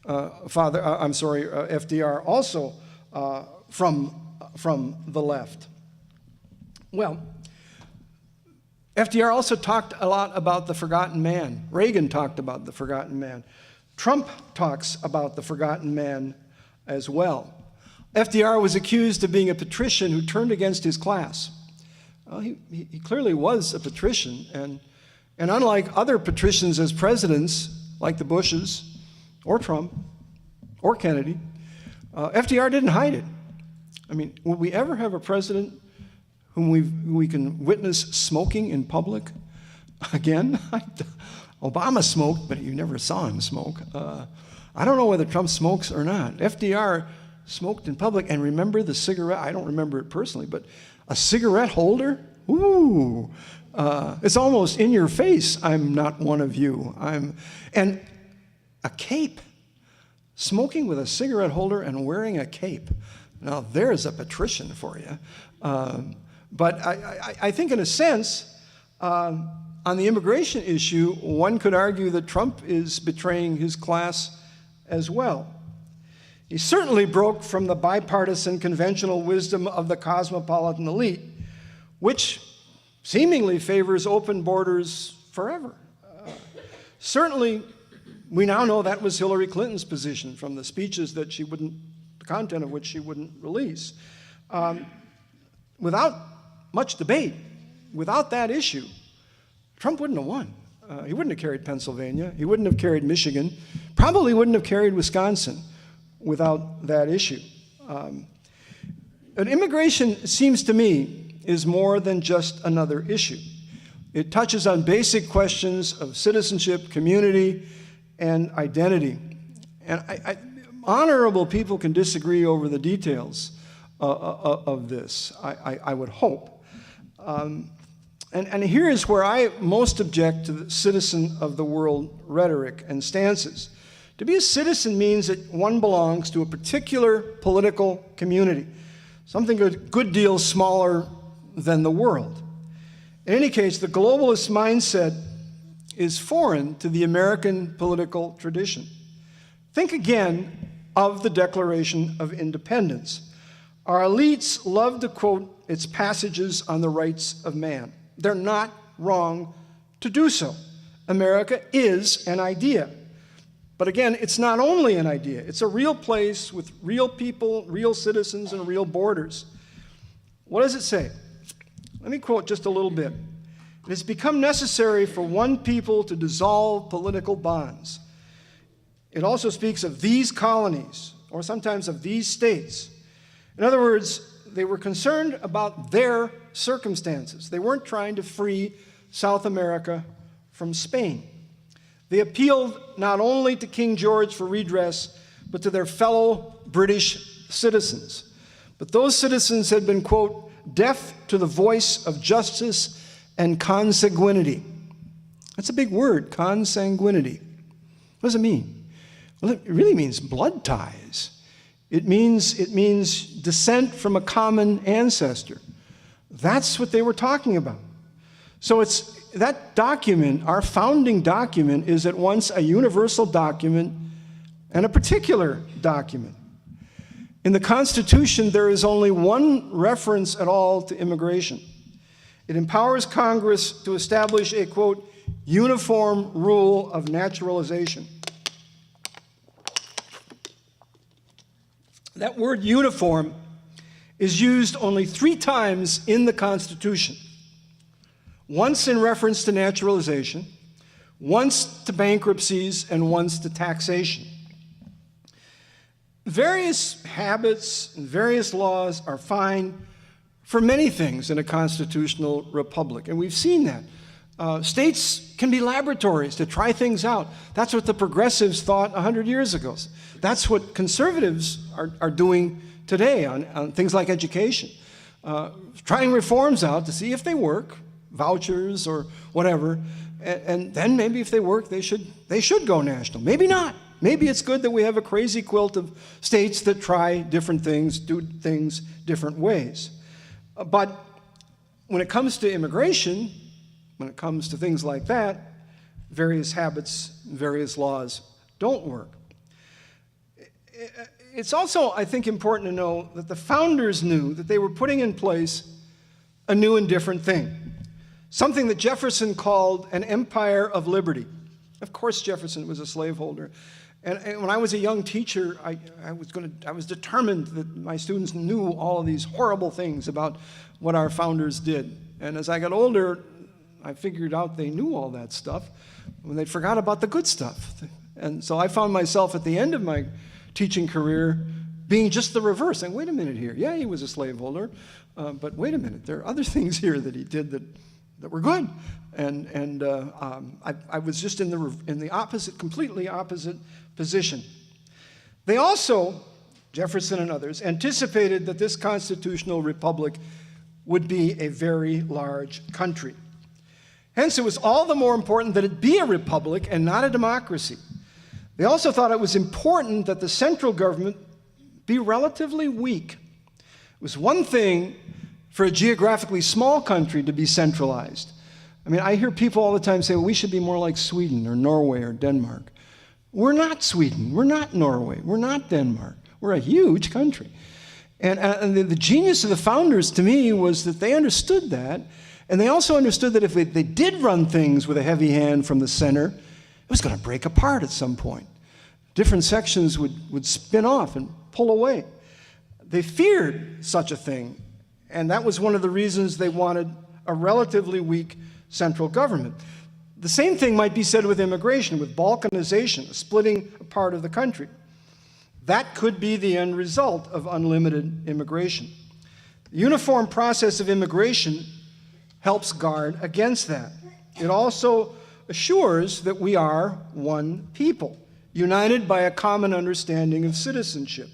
Speaker 2: FDR also from the left. Well, FDR also talked a lot about the forgotten man. Reagan talked about the forgotten man. Trump talks about the forgotten man as well. FDR was accused of being a patrician who turned against his class. Well, he clearly was a patrician, and unlike other patricians as presidents, like the Bushes, or Trump, or Kennedy, FDR didn't hide it. I mean, will we ever have a president whom we can witness smoking in public again? Obama smoked, but you never saw him smoke. I don't know whether Trump smokes or not. FDR smoked in public, and remember the cigarette? I don't remember it personally, but a cigarette holder? Ooh, it's almost in your face. I'm not one of you. And a cape. Smoking with a cigarette holder and wearing a cape. Now, there's a patrician for you. But I think, in a sense, on the immigration issue, one could argue that Trump is betraying his class as well. He certainly broke from the bipartisan conventional wisdom of the cosmopolitan elite, which seemingly favors open borders forever. Certainly, we now know that was Hillary Clinton's position from the speeches that she wouldn't, the content of which she wouldn't release. Without much debate, without that issue, Trump wouldn't have won. He wouldn't have carried Pennsylvania. He wouldn't have carried Michigan. Probably wouldn't have carried Wisconsin without that issue. But immigration, seems to me, is more than just another issue. It touches on basic questions of citizenship, community, and identity. And honorable people can disagree over the details of this, I would hope. And here is where I most object to the citizen of the world rhetoric and stances. To be a citizen means that one belongs to a particular political community, something a good deal smaller than the world. In any case, the globalist mindset is foreign to the American political tradition. Think again of the Declaration of Independence. Our elites love to quote its passages on the rights of man. They're not wrong to do so. America is an idea. But again, it's not only an idea. It's a real place with real people, real citizens, and real borders. What does it say? Let me quote just a little bit. It has become necessary for one people to dissolve political bonds. It also speaks of these colonies, or sometimes of these states. In other words, they were concerned about their circumstances. They weren't trying to free South America from Spain. They appealed not only to King George for redress, but to their fellow British citizens. But those citizens had been, quote, deaf to the voice of justice and consanguinity. That's a big word, consanguinity. What does it mean? Well, it really means blood ties. It means descent from a common ancestor. That's what they were talking about. So it's that document, our founding document, is at once a universal document and a particular document. In the Constitution, there is only one reference at all to immigration. It empowers Congress to establish a, quote, uniform rule of naturalization. That word uniform is used only 3 times in the Constitution. Once in reference to naturalization, once to bankruptcies, and once to taxation. Various habits and various laws are fine for many things in a constitutional republic, and we've seen that. States can be laboratories to try things out. That's what the progressives thought 100 years ago. That's what conservatives are doing today on things like education. Trying reforms out to see if they work, vouchers or whatever, and then maybe if they work, they should go national. Maybe not. Maybe it's good that we have a crazy quilt of states that try different things, do things different ways. But when it comes to immigration, when it comes to things like that, various habits, various laws don't work. It's also, I think, important to know that the founders knew that they were putting in place a new and different thing, something that Jefferson called an empire of liberty. Of course, Jefferson was a slaveholder. And when I was a young teacher, I was determined that my students knew all of these horrible things about what our founders did. And as I got older, I figured out they knew all that stuff when they forgot about the good stuff. And so I found myself at the end of my teaching career being just the reverse, saying, wait a minute here. Yeah, he was a slaveholder, but wait a minute. There are other things here that he did that were good. And I was just in the opposite, completely opposite position. They also, Jefferson and others, anticipated that this constitutional republic would be a very large country. Hence, it was all the more important that it be a republic and not a democracy. They also thought it was important that the central government be relatively weak. It was one thing for a geographically small country to be centralized. I mean, I hear people all the time say, well, we should be more like Sweden or Norway or Denmark. We're not Sweden. We're not Norway. We're not Denmark. We're a huge country. And the genius of the founders, to me, was that they understood that, and they also understood that if they did run things with a heavy hand from the center, it was going to break apart at some point. Different sections would spin off and pull away. They feared such a thing, and that was one of the reasons they wanted a relatively weak central government. The same thing might be said with immigration, with balkanization, a splitting apart of the country. That could be the end result of unlimited immigration. The uniform process of immigration helps guard against that. It also assures that we are one people, united by a common understanding of citizenship.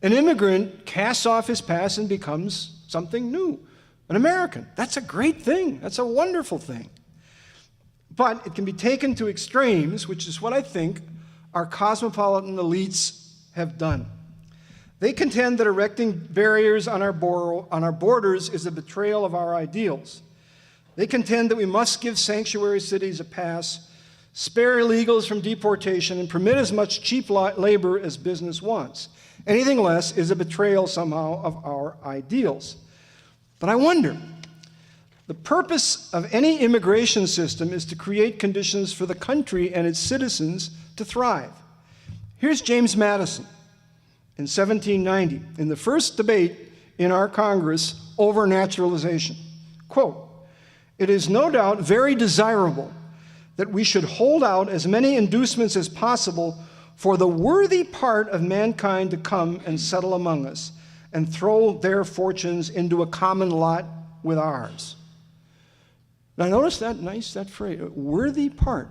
Speaker 2: An immigrant casts off his past and becomes something new, an American. That's a great thing. That's a wonderful thing. But it can be taken to extremes, which is what I think our cosmopolitan elites have done. They contend that erecting barriers on our borders is a betrayal of our ideals. They contend that we must give sanctuary cities a pass, spare illegals from deportation, and permit as much cheap labor as business wants. Anything less is a betrayal somehow of our ideals. But I wonder, the purpose of any immigration system is to create conditions for the country and its citizens to thrive. Here's James Madison in 1790, in the first debate in our Congress over naturalization. Quote, "It is no doubt very desirable that we should hold out as many inducements as possible for the worthy part of mankind to come and settle among us and throw their fortunes into a common lot with ours. Now notice that phrase, worthy part.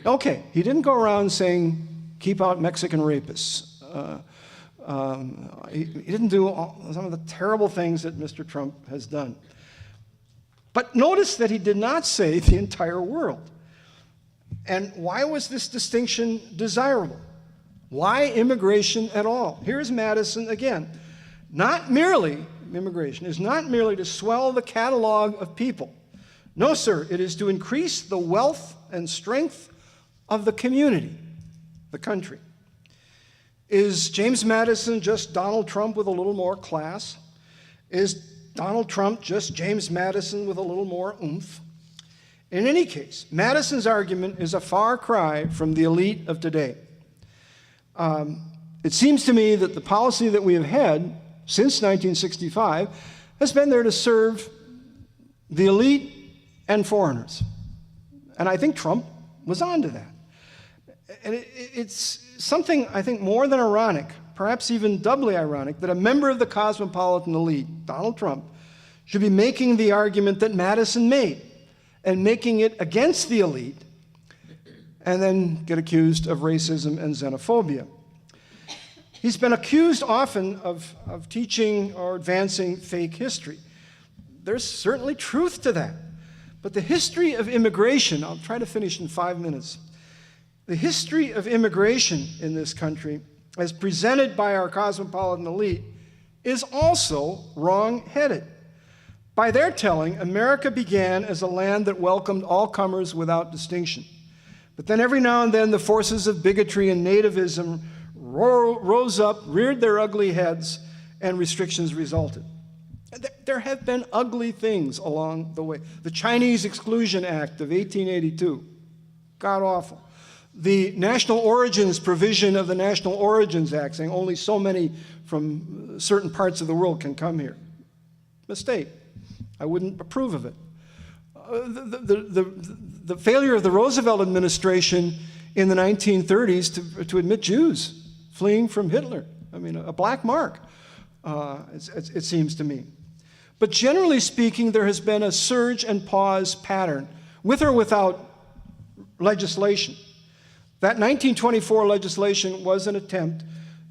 Speaker 2: Okay, he didn't go around saying, keep out Mexican rapists. He didn't do some of the terrible things that Mr. Trump has done. But notice that he did not say the entire world. And why was this distinction desirable? Why immigration at all? Here's Madison again. Immigration is not merely to swell the catalog of people. No, sir, it is to increase the wealth and strength of the community, the country. Is James Madison just Donald Trump with a little more class? Is Donald Trump just James Madison with a little more oomph? In any case, Madison's argument is a far cry from the elite of today. It seems to me that the policy that we have had since 1965 has been there to serve the elite and foreigners. And I think Trump was on to that. And it's something, I think, more than ironic, perhaps even doubly ironic, that a member of the cosmopolitan elite, Donald Trump, should be making the argument that Madison made and making it against the elite, and then get accused of racism and xenophobia. He's been accused often of teaching or advancing fake history. There's certainly truth to that. But the history of immigration, I'll try to finish in 5 minutes. The history of immigration in this country, as presented by our cosmopolitan elite, is also wrong-headed. By their telling, America began as a land that welcomed all comers without distinction. But then every now and then the forces of bigotry and nativism rose up, reared their ugly heads, and restrictions resulted. There have been ugly things along the way. The Chinese Exclusion Act of 1882, god-awful. The National Origins provision of the National Origins Act, saying only so many from certain parts of the world can come here. Mistake. I wouldn't approve of it. The failure of the Roosevelt administration in the 1930s to admit Jews fleeing from Hitler. I mean, a black mark, it seems to me. But generally speaking, there has been a surge and pause pattern, with or without legislation. That 1924 legislation was an attempt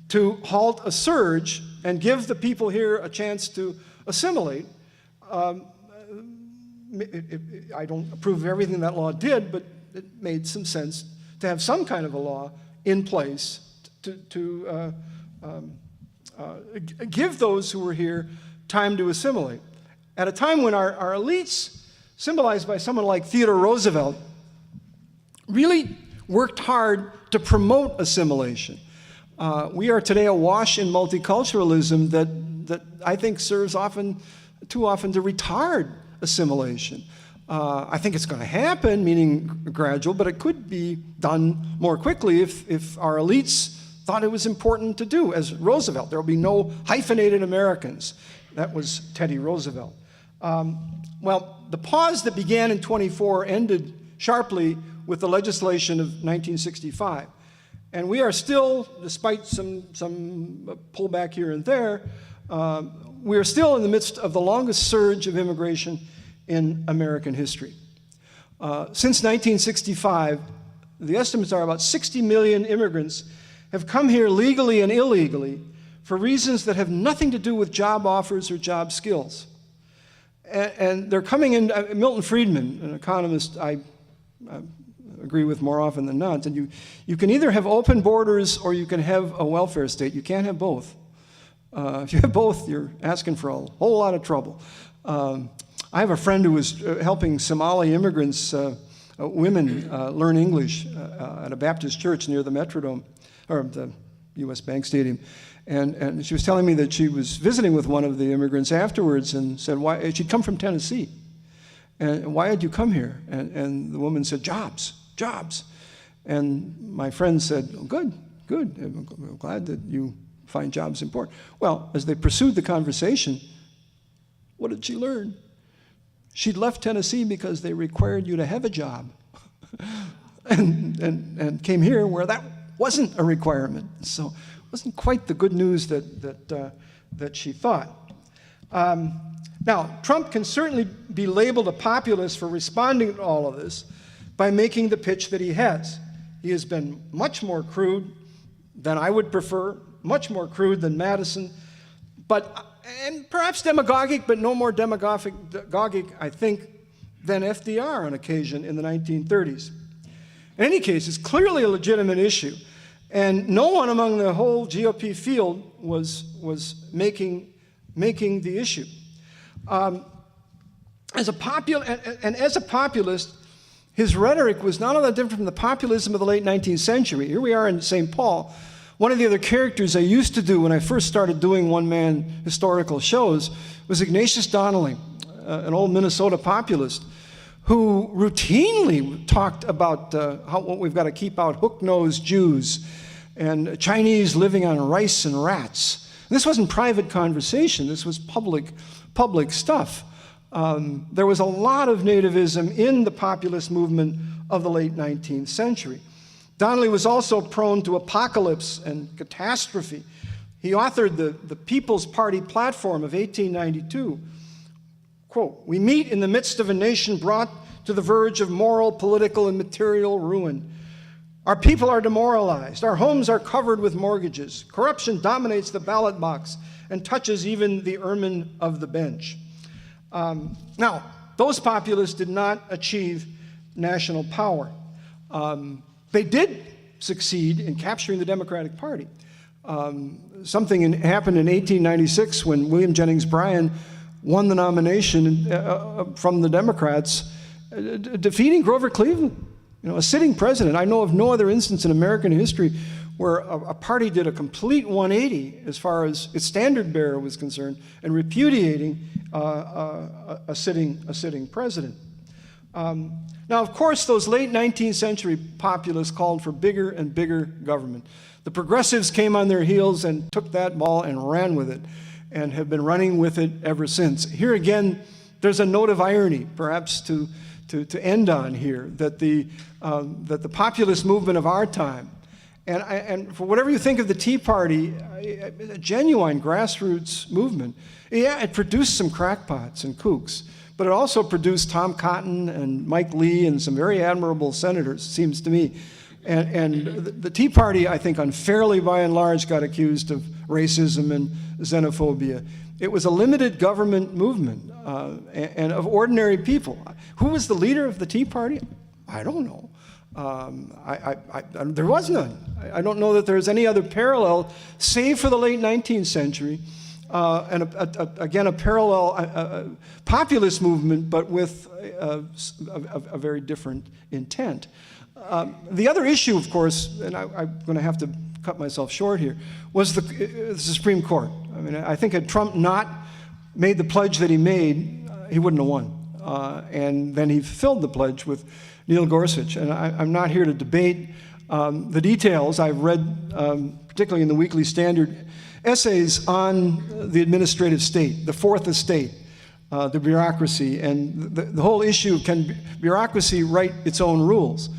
Speaker 2: to halt a surge and give the people here a chance to assimilate. I don't approve of everything that law did, but it made some sense to have some kind of a law in place to give those who were here time to assimilate. At a time when our elites, symbolized by someone like Theodore Roosevelt, really worked hard to promote assimilation. We are today awash in multiculturalism that I think serves too often to retard assimilation. I think it's going to happen, meaning gradual, but it could be done more quickly if our elites thought it was important to do, as Roosevelt. There will be no hyphenated Americans. That was Teddy Roosevelt. Well, the pause that began in 24 ended sharply with the legislation of 1965. And we are still, despite some pullback here and there, we are still in the midst of the longest surge of immigration in American history. Since 1965, the estimates are about 60 million immigrants have come here legally and illegally for reasons that have nothing to do with job offers or job skills. And they're coming in. Milton Friedman, an economist I agree with more often than not, and you can either have open borders or you can have a welfare state. You can't have both. If you have both, you're asking for a whole lot of trouble. I have a friend who was helping Somali immigrants, women, learn English at a Baptist church near the Metrodome, or the U.S. Bank Stadium. And she was telling me that she was visiting with one of the immigrants afterwards and said, why? She'd come from Tennessee. And why had you come here? And the woman said, jobs. And my friend said, oh, good. I'm glad that you find jobs important. Well, as they pursued the conversation, what did she learn? She'd left Tennessee because they required you to have a job. and came here where that wasn't a requirement. So it wasn't quite the good news that she thought. Now, Trump can certainly be labeled a populist for responding to all of this by making the pitch that he has. He has been much more crude than I would prefer, much more crude than Madison, and perhaps demagogic, but no more demagogic, I think, than FDR on occasion in the 1930s. In any case, it's clearly a legitimate issue, and no one among the whole GOP field was making the issue. As a populist, his rhetoric was not all that different from the populism of the late 19th century. Here we are in St. Paul. One of the other characters I used to do when I first started doing one-man historical shows was Ignatius Donnelly, an old Minnesota populist, who routinely talked about what we've got to keep out hook-nosed Jews and Chinese living on rice and rats. And this wasn't private conversation. This was public stuff. There was a lot of nativism in the populist movement of the late 19th century. Donnelly was also prone to apocalypse and catastrophe. He authored the People's Party platform of 1892. Quote, "We meet in the midst of a nation brought to the verge of moral, political, and material ruin. Our people are demoralized. Our homes are covered with mortgages. Corruption dominates the ballot box and touches even the ermine of the bench." Now, those populists did not achieve national power. They did succeed in capturing the Democratic Party. Something happened in 1896 when William Jennings Bryan won the nomination from the Democrats, defeating Grover Cleveland, a sitting president. I know of no other instance in American history where a party did a complete 180 as far as its standard bearer was concerned and repudiating a sitting president. Now, of course, those late 19th century populists called for bigger and bigger government. The progressives came on their heels and took that ball and ran with it and have been running with it ever since. Here again, there's a note of irony, perhaps to end on here, that the populist movement of our time, and for whatever you think of the Tea Party, a genuine grassroots movement, yeah, it produced some crackpots and kooks, but it also produced Tom Cotton and Mike Lee and some very admirable senators, it seems to me. And the Tea Party, I think, unfairly by and large got accused of racism and xenophobia. It was a limited government movement and of ordinary people. Who was the leader of the Tea Party? I don't know. There was none. I don't know that there's any other parallel, save for the late 19th century, and again, a parallel populist movement, but with a very different intent. The other issue, of course, and I'm going to have to cut myself short here, was the Supreme Court. I mean, I think had Trump not made the pledge that he made, he wouldn't have won. And then he fulfilled the pledge with Neil Gorsuch. And I'm not here to debate the details. I've read, particularly in the Weekly Standard, essays on the administrative state, the fourth estate, the bureaucracy, and the whole issue, can bureaucracy write its own rules?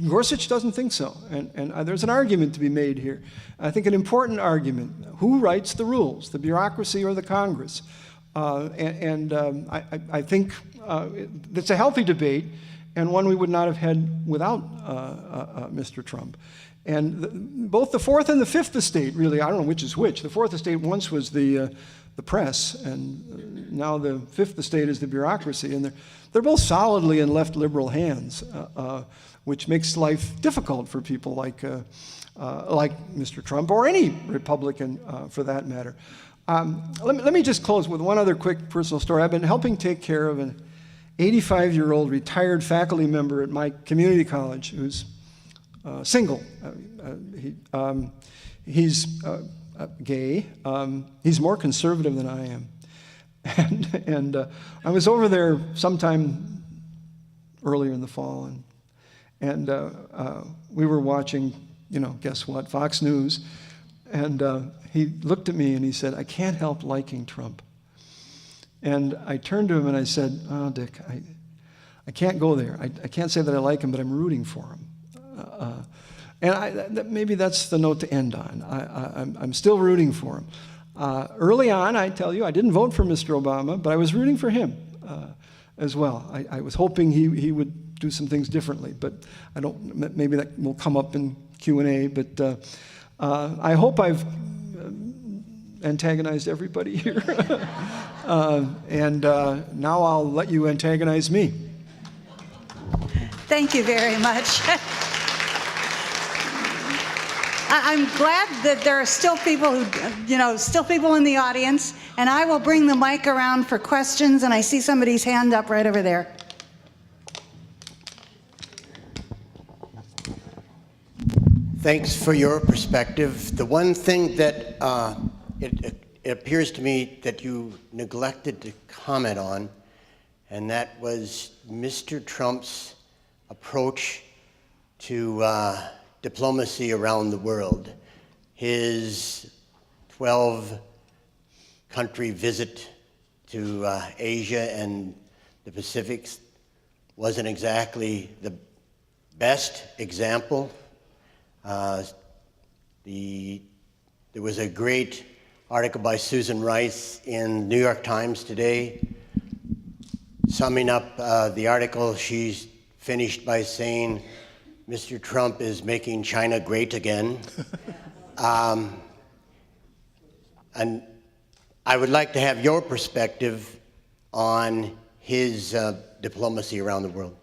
Speaker 2: Gorsuch doesn't think so, and there's an argument to be made here. I think an important argument. Who writes the rules, the bureaucracy or the Congress? I think it's a healthy debate, and one we would not have had without Mr. Trump. And both the fourth and the fifth estate, really, I don't know which is which. The fourth estate once was the press, and now the fifth estate is the bureaucracy, and they're both solidly in left liberal hands, which makes life difficult for people like Mr. Trump or any Republican for that matter. Let me just close with one other quick personal story. I've been helping take care of an 85-year-old retired faculty member at my community college who's single. He's gay. He's more conservative than I am. And I was over there sometime earlier in the fall, and we were watching, guess what, Fox News. And he looked at me and he said, "I can't help liking Trump." And I turned to him and I said, "Oh, Dick, I can't go there. I can't say that I like him, but I'm rooting for him." And maybe that's the note to end on. I'm still rooting for him. Early on, I tell you, I didn't vote for Mr. Obama, but I was rooting for him as well. I was hoping he would do some things differently, but I don't. Maybe that will come up in Q&A. But I hope I've antagonized everybody here, and now I'll let you antagonize me.
Speaker 1: Thank you very much. I'm glad that there are still people who, still people in the audience, and I will bring the mic around for questions, and I see somebody's hand up right over there.
Speaker 4: Thanks for your perspective. The one thing that it appears to me that you neglected to comment on, and that was Mr. Trump's approach to diplomacy around the world. His 12-country visit to Asia and the Pacific wasn't exactly the best example. There was a great article by Susan Rice in New York Times today. Summing up the article, she's finished by saying, Mr. Trump is making China great again. And I would like to have your perspective on his diplomacy around the world.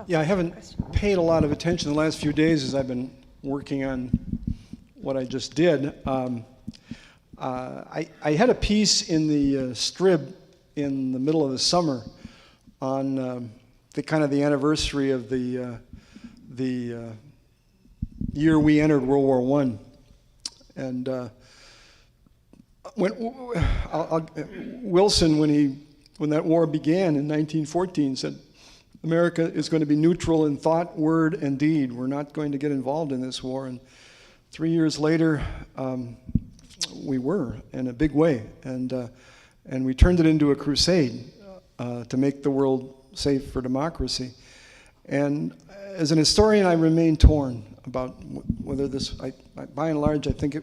Speaker 2: Yeah, I haven't paid a lot of attention the last few days as I've been working on what I just did. I had a piece in the Strib in the middle of the summer on the kind of the anniversary of the year we entered World War I. And Wilson, when that war began in 1914, said, America is going to be neutral in thought, word, and deed. We're not going to get involved in this war. And 3 years later, we were in a big way. And we turned it into a crusade to make the world safe for democracy. And as an historian, I remain torn about whether this, by and large, I think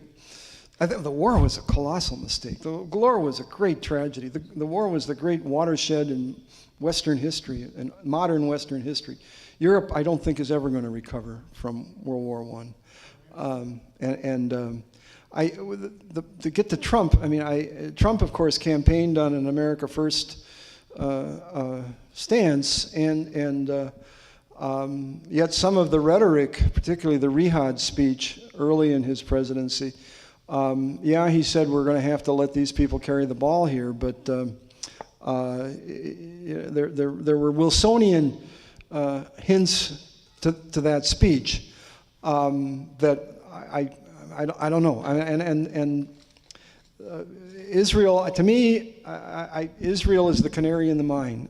Speaker 2: the war was a colossal mistake. The war was a great tragedy. The war was the great watershed in Western history, and modern Western history. Europe, I don't think, is ever going to recover from World War I. To get to Trump, Trump, of course, campaigned on an America First stance, and yet some of the rhetoric, particularly the Riyadh speech early in his presidency, he said we're going to have to let these people carry the ball here, but there were Wilsonian hints to that speech that I don't know. Israel, to me, Israel is the canary in the mine.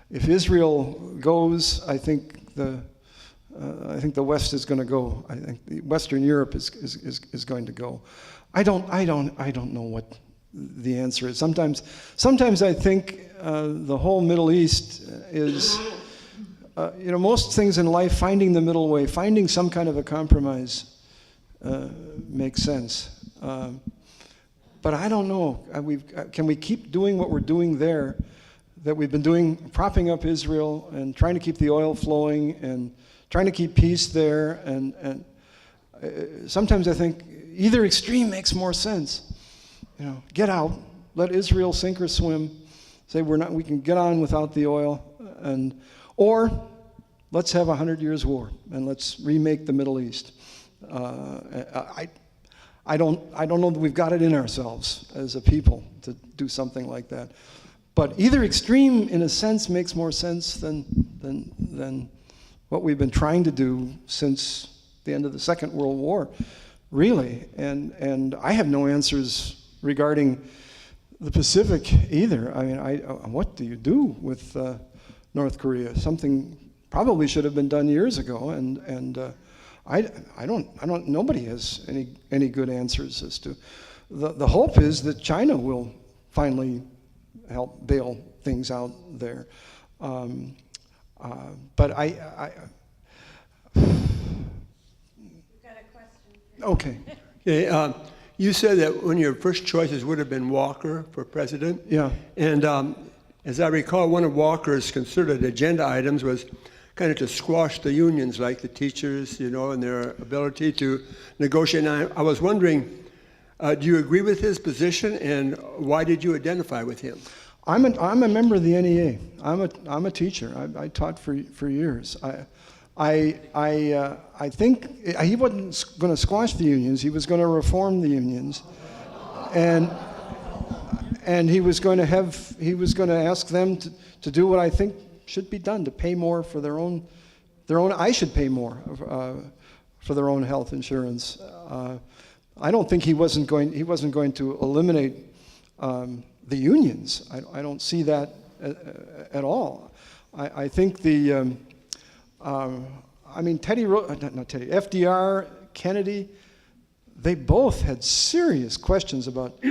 Speaker 2: If Israel goes, I think the West is going to go. I think Western Europe is going to go. I don't know what the answer is. Sometimes I think the whole Middle East is, most things in life, finding the middle way, finding some kind of a compromise makes sense. But I don't know. Can we keep doing what we're doing there, that we've been doing, propping up Israel and trying to keep the oil flowing and trying to keep peace there? And sometimes I think either extreme makes more sense. Get out, let Israel sink or swim. Say we can get on without the oil, or let's have 100 years war and let's remake the Middle East. I don't know that we've got it in ourselves as a people to do something like that. But either extreme, in a sense, makes more sense than what we've been trying to do since the end of the Second World War, really. And I have no answers regarding the Pacific either. What do you do with North Korea? Something probably should have been done years ago, and nobody has any good answers as to. The hope is that China will finally help bail things out there. But Okay,
Speaker 5: Okay, you said that one of your first choices would have been Walker for president.
Speaker 2: yeah.
Speaker 5: And as I recall, one of Walker's considered agenda items was kind of to squash the unions, like the teachers, and their ability to negotiate. And I was wondering, do you agree with his position, and why did you identify with him?
Speaker 2: I'm a member of the NEA. I'm a teacher. I taught for years. I think he wasn't going to squash the unions. He was going to reform the unions, and he was going to ask them to do what I think should be done, to pay more for their own. I should pay more for their own health insurance. I don't think he wasn't going to eliminate the unions. I don't see that at all. I think FDR, Kennedy, they both had serious questions about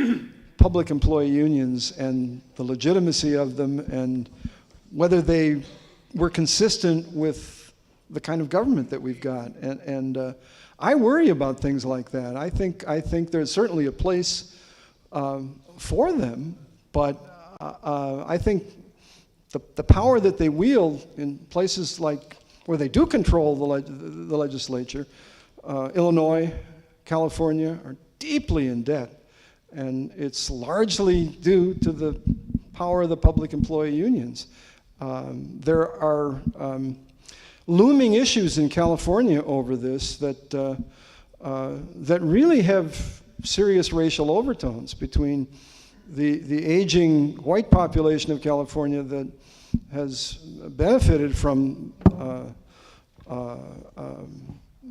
Speaker 2: public employee unions and the legitimacy of them and whether they were consistent with the kind of government that we've got. And I worry about things like that. I think there's certainly a place for them, but I think the power that they wield in places like where they do control the legislature, Illinois, California, are deeply in debt. And it's largely due to the power of the public employee unions. There are looming issues in California over this that really have serious racial overtones between the aging white population of California that has benefited from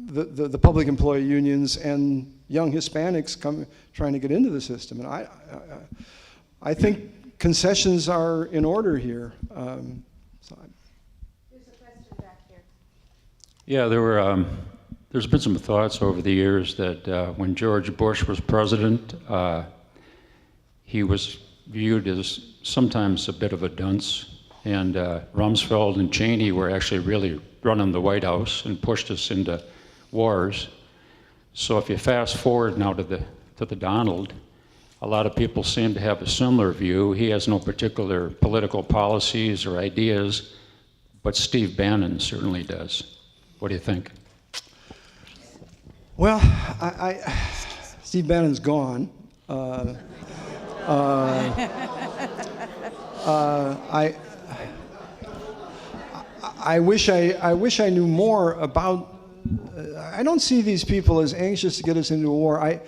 Speaker 2: the public employee unions and young Hispanics trying to get into the system. And I think concessions are in order here.
Speaker 1: There's a question back here.
Speaker 6: Yeah, there's been some thoughts over the years that when George Bush was president, he was viewed as sometimes a bit of a dunce, and Rumsfeld and Cheney were actually really running the White House and pushed us into wars. So if you fast forward now to the Donald, a lot of people seem to have a similar view. He has no particular political policies or ideas, but Steve Bannon certainly does. What do you think?
Speaker 2: Well, Steve Bannon's gone. I wish I knew more about. I don't see these people as anxious to get us into a war.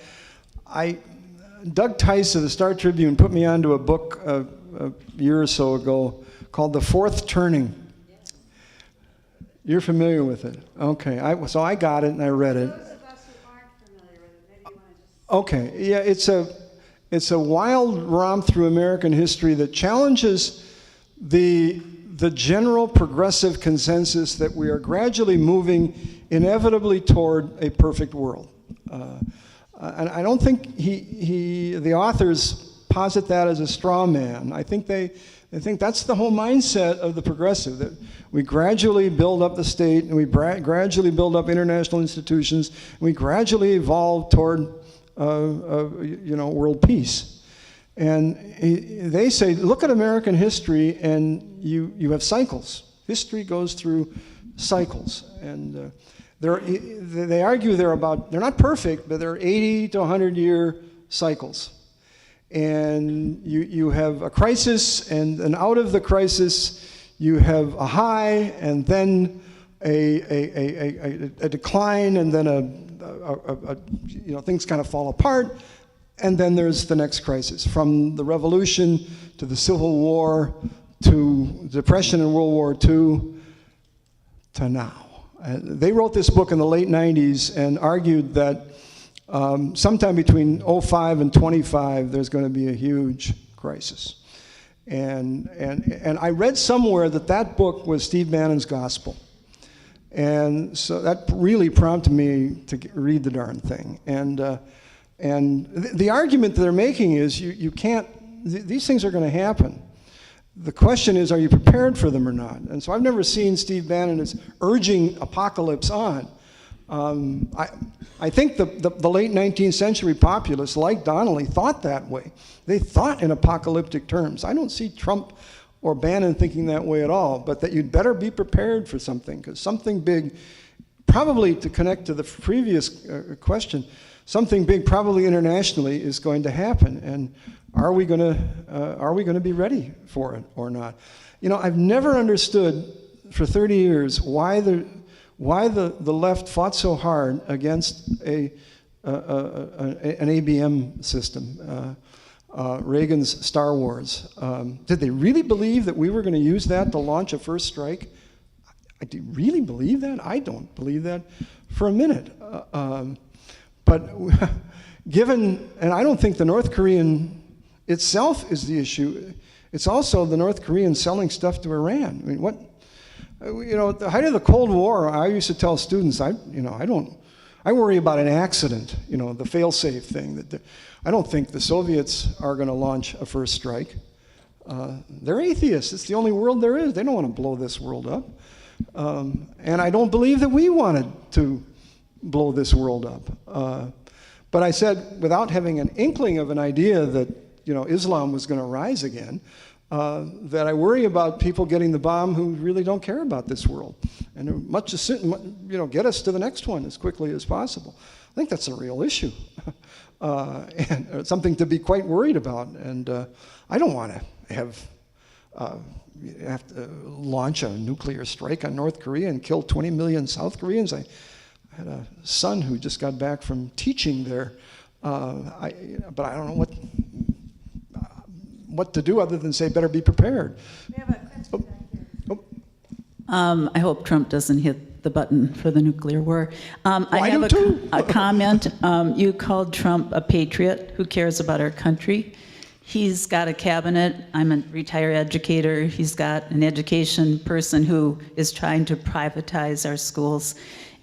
Speaker 2: Doug Tice of the Star Tribune put me onto a book a year or so ago called The Fourth Turning. You're familiar with it? Okay, so I got it and I read it.
Speaker 1: Those of us who aren't familiar with it, maybe you want to just...
Speaker 2: Okay, yeah, it's a wild romp through American history that challenges the general progressive consensus that we are gradually moving inevitably toward a perfect world. And I don't think the authors posit that as a straw man. I think they think that's the whole mindset of the progressive, that we gradually build up the state and we gradually build up international institutions and we gradually evolve toward world peace. And they say, look at American history and you have cycles. History goes through cycles. And they argue they're not perfect, but they're 80 to 100 year cycles. And you have a crisis, and then out of the crisis, you have a high, and then a decline, and then things kind of fall apart, and then there's the next crisis. From the Revolution to the Civil War to Depression and World War II to now. They wrote this book in the late 90s and argued that sometime between 05 and 25, there's going to be a huge crisis. And I read somewhere that book was Steve Bannon's gospel. And so that really prompted me to read the darn thing. And the argument that they're making is you can't, these things are going to happen. The question is, are you prepared for them or not? And so I've never seen Steve Bannon as urging apocalypse on. I think the late 19th century populists, like Donnelly, thought that way. They thought in apocalyptic terms. I don't see Trump or Bannon thinking that way at all, but that you'd better be prepared for something, because something big, probably to connect to the previous question, something big probably internationally is going to happen, and are we going to be ready for it or not? You know, I've never understood for 30 years why the left fought so hard against an ABM system, Reagan's Star Wars. Did they really believe that we were going to use that to launch a first strike? Do you really believe that? I don't believe that for a minute. But given, and I don't think the North Korean itself is the issue. It's also the North Koreans selling stuff to Iran. I mean, at the height of the Cold War, I used to tell students, I worry about an accident, the fail-safe thing. I don't think the Soviets are going to launch a first strike. They're atheists. It's the only world there is. They don't want to blow this world up. And I don't believe that we wanted to blow this world up. But I said, without having an inkling of an idea that Islam was going to rise again, that I worry about people getting the bomb who really don't care about this world, and get us to the next one as quickly as possible. I think that's a real issue, and something to be quite worried about. And I don't want to have to launch a nuclear strike on North Korea and kill 20 million South Koreans. I had a son who just got back from teaching there, but I don't know what to do other than say better be prepared.
Speaker 1: We have a question back here.
Speaker 7: I hope Trump doesn't hit the button for the nuclear war. I
Speaker 2: do
Speaker 7: have
Speaker 2: too.
Speaker 7: a comment. You called Trump a patriot who cares about our country. He's got a cabinet. I'm a retired educator. He's got an education person who is trying to privatize our schools.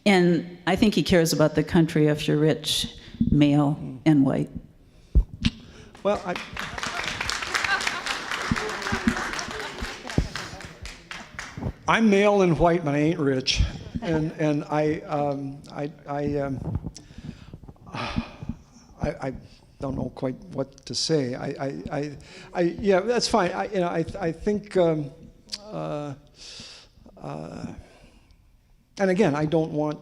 Speaker 7: And I think he cares about the country if you're rich, male, and white.
Speaker 2: Well, I'm male and white, but I ain't rich, and I don't know quite what to say. Yeah, that's fine. I think, and again, I don't want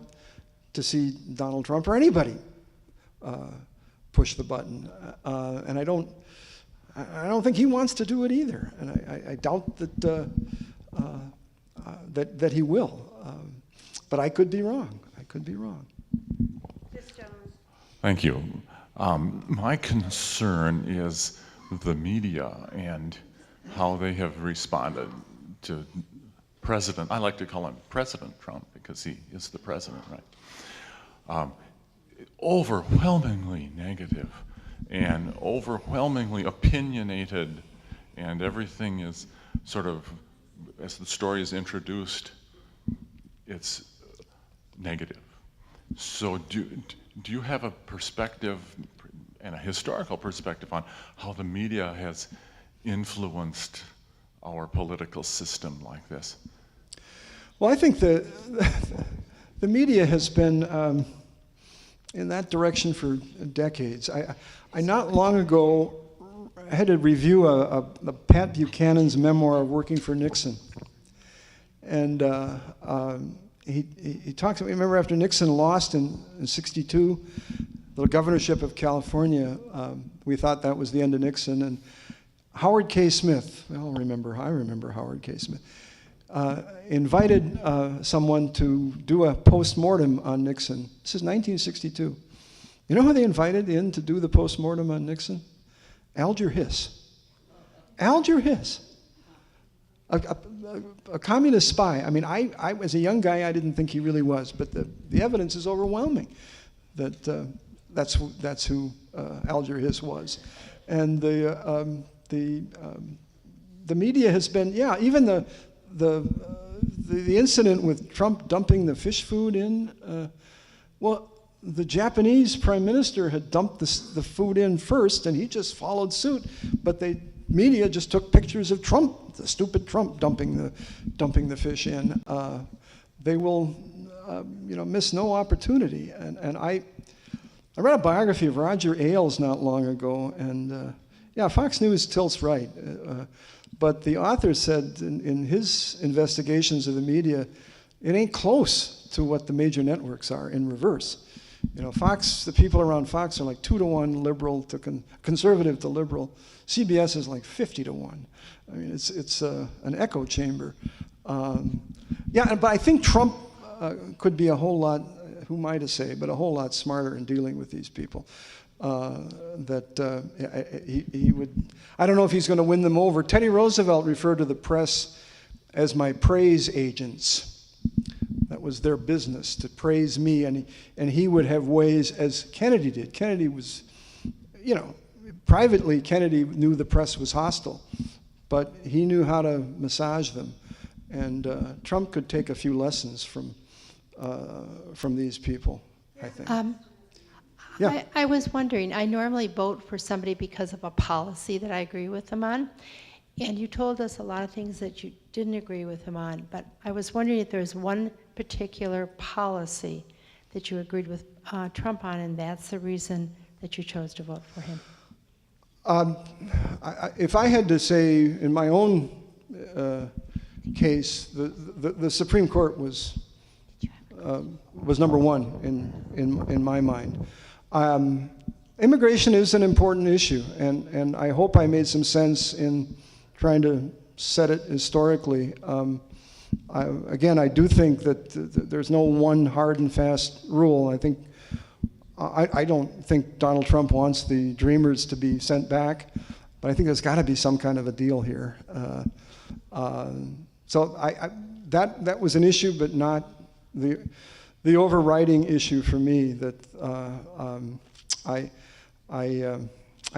Speaker 2: to see Donald Trump or anybody push the button, and I don't think he wants to do it either, and I doubt that. That he will, but I could be wrong.
Speaker 8: Thank you. My concern is the media and how they have responded to President, I like to call him President Trump because he is the president, right? Overwhelmingly negative and overwhelmingly opinionated, and everything is sort of, as the story is introduced, it's negative. So do you have a perspective and a historical perspective on how the media has influenced our political system like this?
Speaker 2: Well, I think the media has been in that direction for decades. I not long ago had to review a Pat Buchanan's memoir of working for Nixon, and he talks. Remember, after Nixon lost in '62, the governorship of California, we thought that was the end of Nixon, and Howard K. Smith. I remember Howard K. Smith. Invited someone to do a post-mortem on Nixon. This is 1962. You know who they invited in to do the post-mortem on Nixon? Alger Hiss. Alger Hiss. A communist spy. I mean, I as a young guy, I didn't think he really was, but the evidence is overwhelming that that's who Alger Hiss was. And the media has been, yeah, even the incident with Trump dumping the fish food in, well, the Japanese prime minister had dumped the food in first, and he just followed suit. But the media just took pictures of Trump, the stupid Trump dumping the fish in. They will. miss no opportunity. And I read a biography of Roger Ailes not long ago, and yeah, Fox News tilts right. But the author said in his investigations of the media, it ain't close to what the major networks are in reverse. Fox, the people around Fox are like 2-to-1 liberal to conservative to liberal. CBS is like 50-to-1. I mean, it's an echo chamber. Yeah, but I think Trump could be a whole lot, who am I to say, but a whole lot smarter in dealing with these people. He would, I don't know if he's going to win them over. Teddy Roosevelt referred to the press as my praise agents. That was their business, to praise me, and he would have ways, as Kennedy did. Kennedy was, privately, Kennedy knew the press was hostile, but he knew how to massage them. And Trump could take a few lessons from these people, I think. Yeah.
Speaker 9: I was wondering, I normally vote for somebody because of a policy that I agree with them on, and you told us a lot of things that you didn't agree with him on, but I was wondering if there's one particular policy that you agreed with Trump on, and that's the reason that you chose to vote for him.
Speaker 2: If I had to say, in my own case, the Supreme Court was number one in my mind. Immigration is an important issue, and I hope I made some sense in trying to set it historically. Again, I do think that there's no one hard and fast rule. I don't think Donald Trump wants the Dreamers to be sent back, but I think there's got to be some kind of a deal here. So that was an issue, but not the overriding issue for me. That I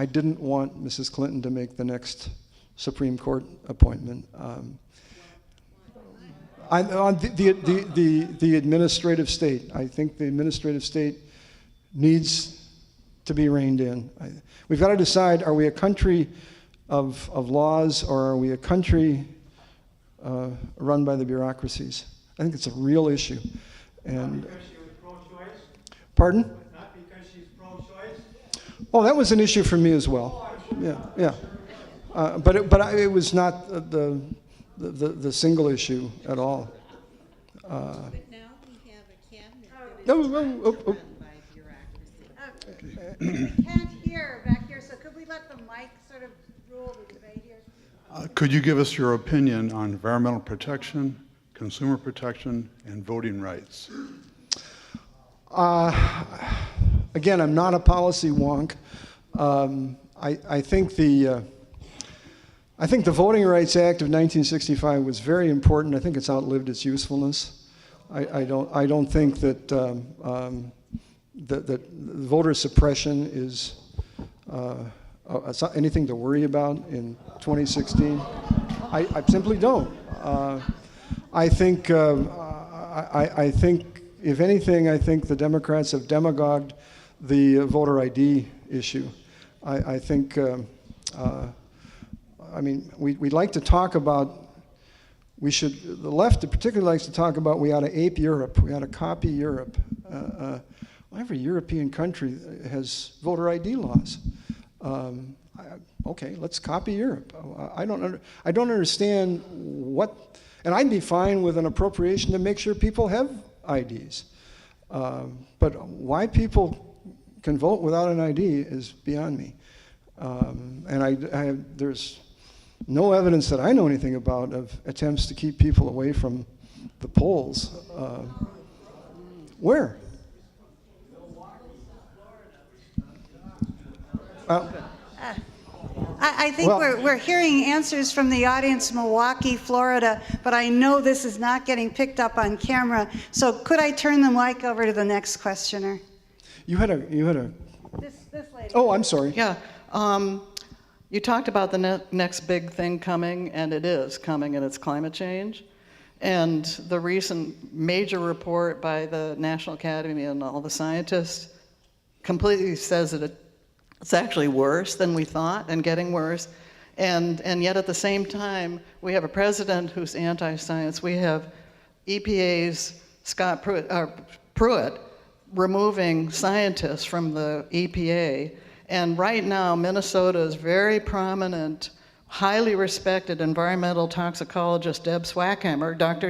Speaker 2: didn't want Mrs. Clinton to make the next Supreme Court appointment. The administrative state. I think the administrative state needs to be reined in. We've got to decide: are we a country of laws, or are we a country run by the bureaucracies? I think it's a real issue. And
Speaker 3: Not because she was pro-choice?
Speaker 2: Pardon?
Speaker 3: Not because she's pro-choice?
Speaker 2: Oh, that was an issue for me as well. Yeah. But it was not the single issue at all.
Speaker 10: But now we have a cabinet that is run by bureaucracy.
Speaker 1: We can't hear back here, so could we let the mic sort of rule the debate here?
Speaker 11: Could you give us your opinion on environmental protection, consumer protection, and voting rights?
Speaker 2: Again, I'm not a policy wonk. I think the Voting Rights Act of 1965 was very important. I think it's outlived its usefulness. I don't think that that voter suppression is anything to worry about in 2016. I simply don't. I think if anything, I think the Democrats have demagogued the voter ID issue. I think. I mean, we like to talk about, the left particularly likes to talk about we ought to ape Europe, we ought to copy Europe. Every European country has voter ID laws. Okay, let's copy Europe. I don't understand and I'd be fine with an appropriation to make sure people have IDs. But why people can vote without an ID is beyond me. And there's no evidence that I know anything about of attempts to keep people away from the polls. Where?
Speaker 1: I think we're hearing answers from the audience, Milwaukee, Florida, but I know this is not getting picked up on camera. So could I turn the mic over to the next questioner?
Speaker 2: You had a.
Speaker 1: This lady.
Speaker 2: Oh, I'm sorry.
Speaker 12: Yeah. You talked about the next big thing coming, and it is coming, and it's climate change. And the recent major report by the National Academy and all the scientists completely says that it's actually worse than we thought and getting worse. And yet at the same time, we have a president who's anti-science. We have EPA's Scott Pruitt removing scientists from the EPA. And right now, Minnesota's very prominent, highly respected environmental toxicologist Dr.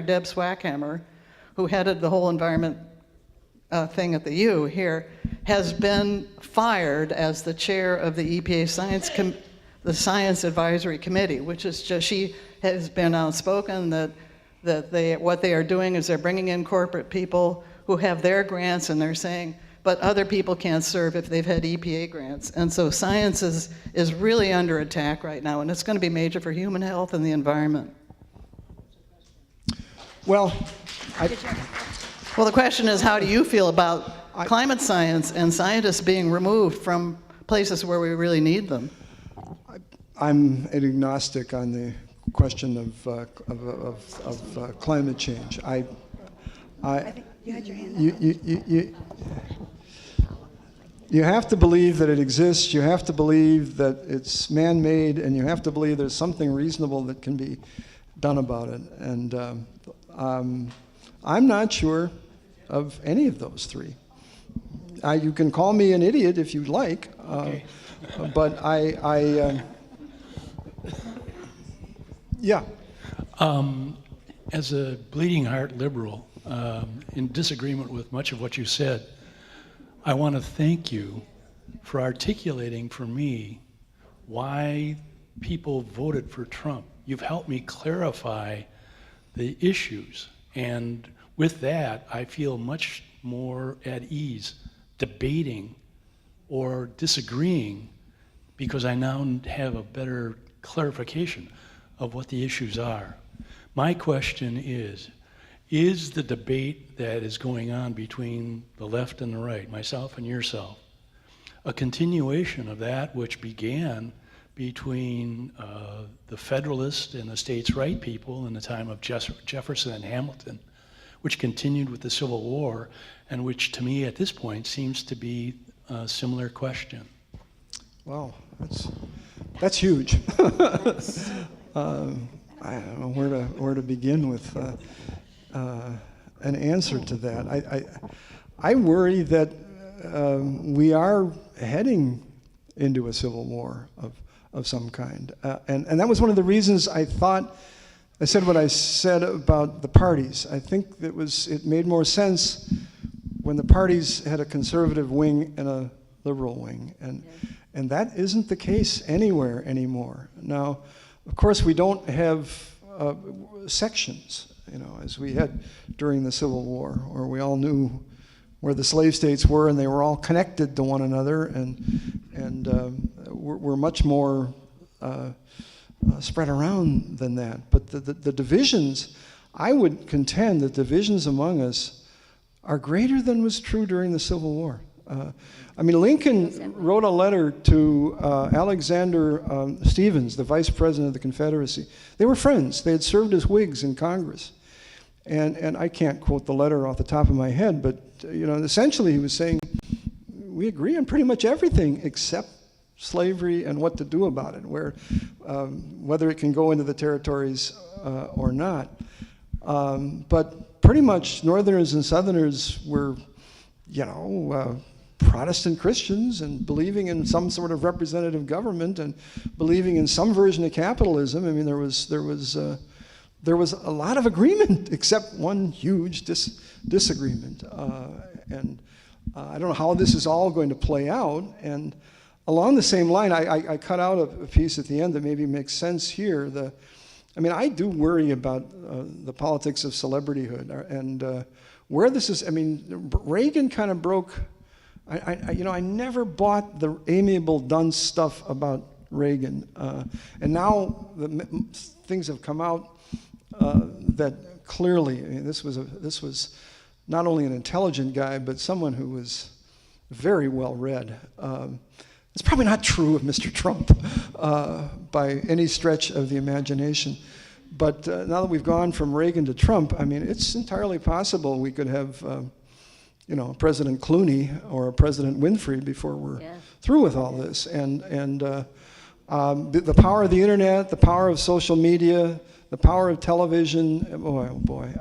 Speaker 12: Deb Swackhammer, who headed the whole environment thing at the U here, has been fired as the chair of the EPA the Science Advisory Committee, which is just, she has been outspoken that what they are doing is they're bringing in corporate people who have their grants, and they're saying, but other people can't serve if they've had EPA grants. And so science is really under attack right now, and it's going to be major for human health and the environment.
Speaker 2: Well,
Speaker 12: Well, the question is, how do you feel about climate science and scientists being removed from places where we really need them?
Speaker 2: I'm an agnostic on the question of climate change.
Speaker 1: I think you had your hand up.
Speaker 2: You have to believe that it exists, you have to believe that it's man-made, and you have to believe there's something reasonable that can be done about it. And I'm not sure of any of those three. You can call me an idiot if you'd like, okay. But yeah.
Speaker 13: As a bleeding heart liberal, in disagreement with much of what you said, I want to thank you for articulating for me why people voted for Trump. You've helped me clarify the issues, and with that, I feel much more at ease debating or disagreeing, because I now have a better clarification of what the issues are. My question is the debate that is going on between the left and the right, myself and yourself, a continuation of that which began between the Federalist and the states' right people in the time of Jefferson and Hamilton, which continued with the Civil War, and which to me at this point seems to be a similar question?
Speaker 2: Wow, that's huge. I don't know where to begin with an answer to that. I worry that we are heading into a civil war of some kind, and that was one of the reasons I said what I said about the parties. I think it made more sense when the parties had a conservative wing and a liberal wing, and that isn't the case anywhere anymore. Now, of course, we don't have sections, as we had during the Civil War, where we all knew where the slave states were, and they were all connected to one another, and we're much more spread around than that. But the divisions, I would contend that divisions among us are greater than was true during the Civil War. Lincoln wrote a letter to Alexander Stephens, the vice president of the Confederacy. They were friends. They had served as Whigs in Congress. And I can't quote the letter off the top of my head, but essentially he was saying, we agree on pretty much everything except slavery and what to do about it, whether it can go into the territories or not. But pretty much Northerners and Southerners were, Protestant Christians and believing in some sort of representative government and believing in some version of capitalism. I mean, there was a lot of agreement, except one huge disagreement. And I don't know how this is all going to play out. And along the same line, I cut out a piece at the end that maybe makes sense here. I do worry about the politics of celebrityhood and where this is. Reagan kind of broke. I never bought the amiable dunce stuff about Reagan, and now things have come out that clearly, this was not only an intelligent guy, but someone who was very well read. It's probably not true of Mr. Trump by any stretch of the imagination. But now that we've gone from Reagan to Trump, it's entirely possible we could have President Clooney or President Winfrey before we're through with all this. And the power of the internet, the power of social media, the power of television, boy, oh boy.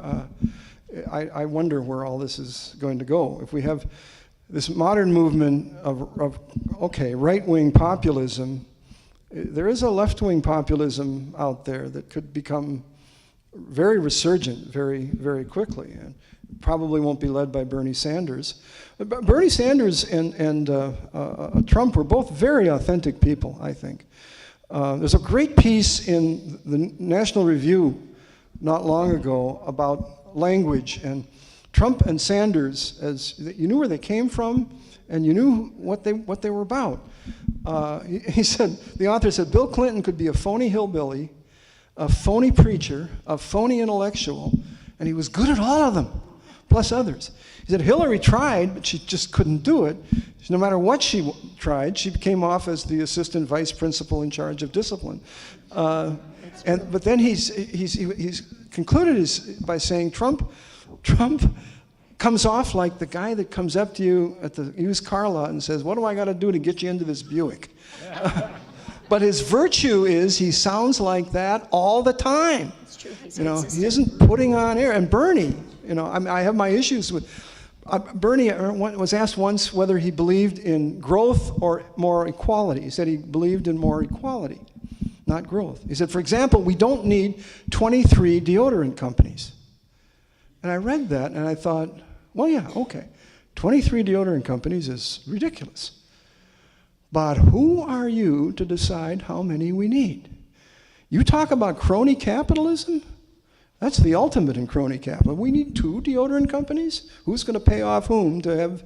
Speaker 2: I wonder where all this is going to go. If we have this modern movement of okay, right-wing populism, there is a left-wing populism out there that could become very resurgent very, very quickly, and probably won't be led by Bernie Sanders. But Bernie Sanders and Trump were both very authentic people, I think. There's a great piece in the National Review not long ago about language, and Trump and Sanders, you knew where they came from, and you knew what they were about. He said, the author said, Bill Clinton could be a phony hillbilly, a phony preacher, a phony intellectual, and he was good at all of them, plus others. He said Hillary tried, but she just couldn't do it. No matter what she tried, she came off as the assistant vice principal in charge of discipline. But then he's concluded by saying Trump comes off like the guy that comes up to you at the used car lot and says, what do I got to do to get you into this Buick? But his virtue is he sounds like that all the time.
Speaker 14: It's true.
Speaker 2: He isn't putting on air. And Bernie, I have my issues with Bernie. Was asked once whether he believed in growth or more equality. He said he believed in more equality, not growth. He said, for example, we don't need 23 deodorant companies. And I read that and I thought, well, yeah, okay. 23 deodorant companies is ridiculous. But who are you to decide how many we need? You talk about crony capitalism? That's the ultimate in crony capitalism. We need 2 deodorant companies? Who's going to pay off whom to have...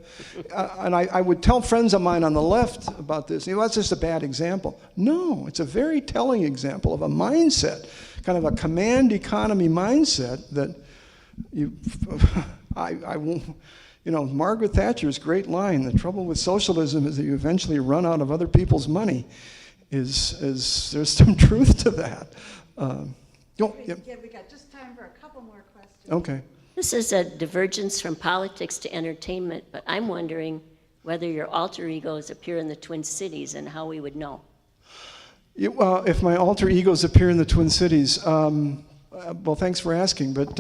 Speaker 2: and I would tell friends of mine on the left about this. That's just a bad example. No, it's a very telling example of a mindset, kind of a command economy mindset that I won't... Margaret Thatcher's great line, the trouble with socialism is that you eventually run out of other people's money, is there's some truth to that.
Speaker 1: Yeah, we got just time for a couple more questions.
Speaker 2: Okay.
Speaker 14: This is a divergence from politics to entertainment, but I'm wondering whether your alter egos appear in the Twin Cities and how we would know.
Speaker 2: Well, if my alter egos appear in the Twin Cities, well, thanks for asking, but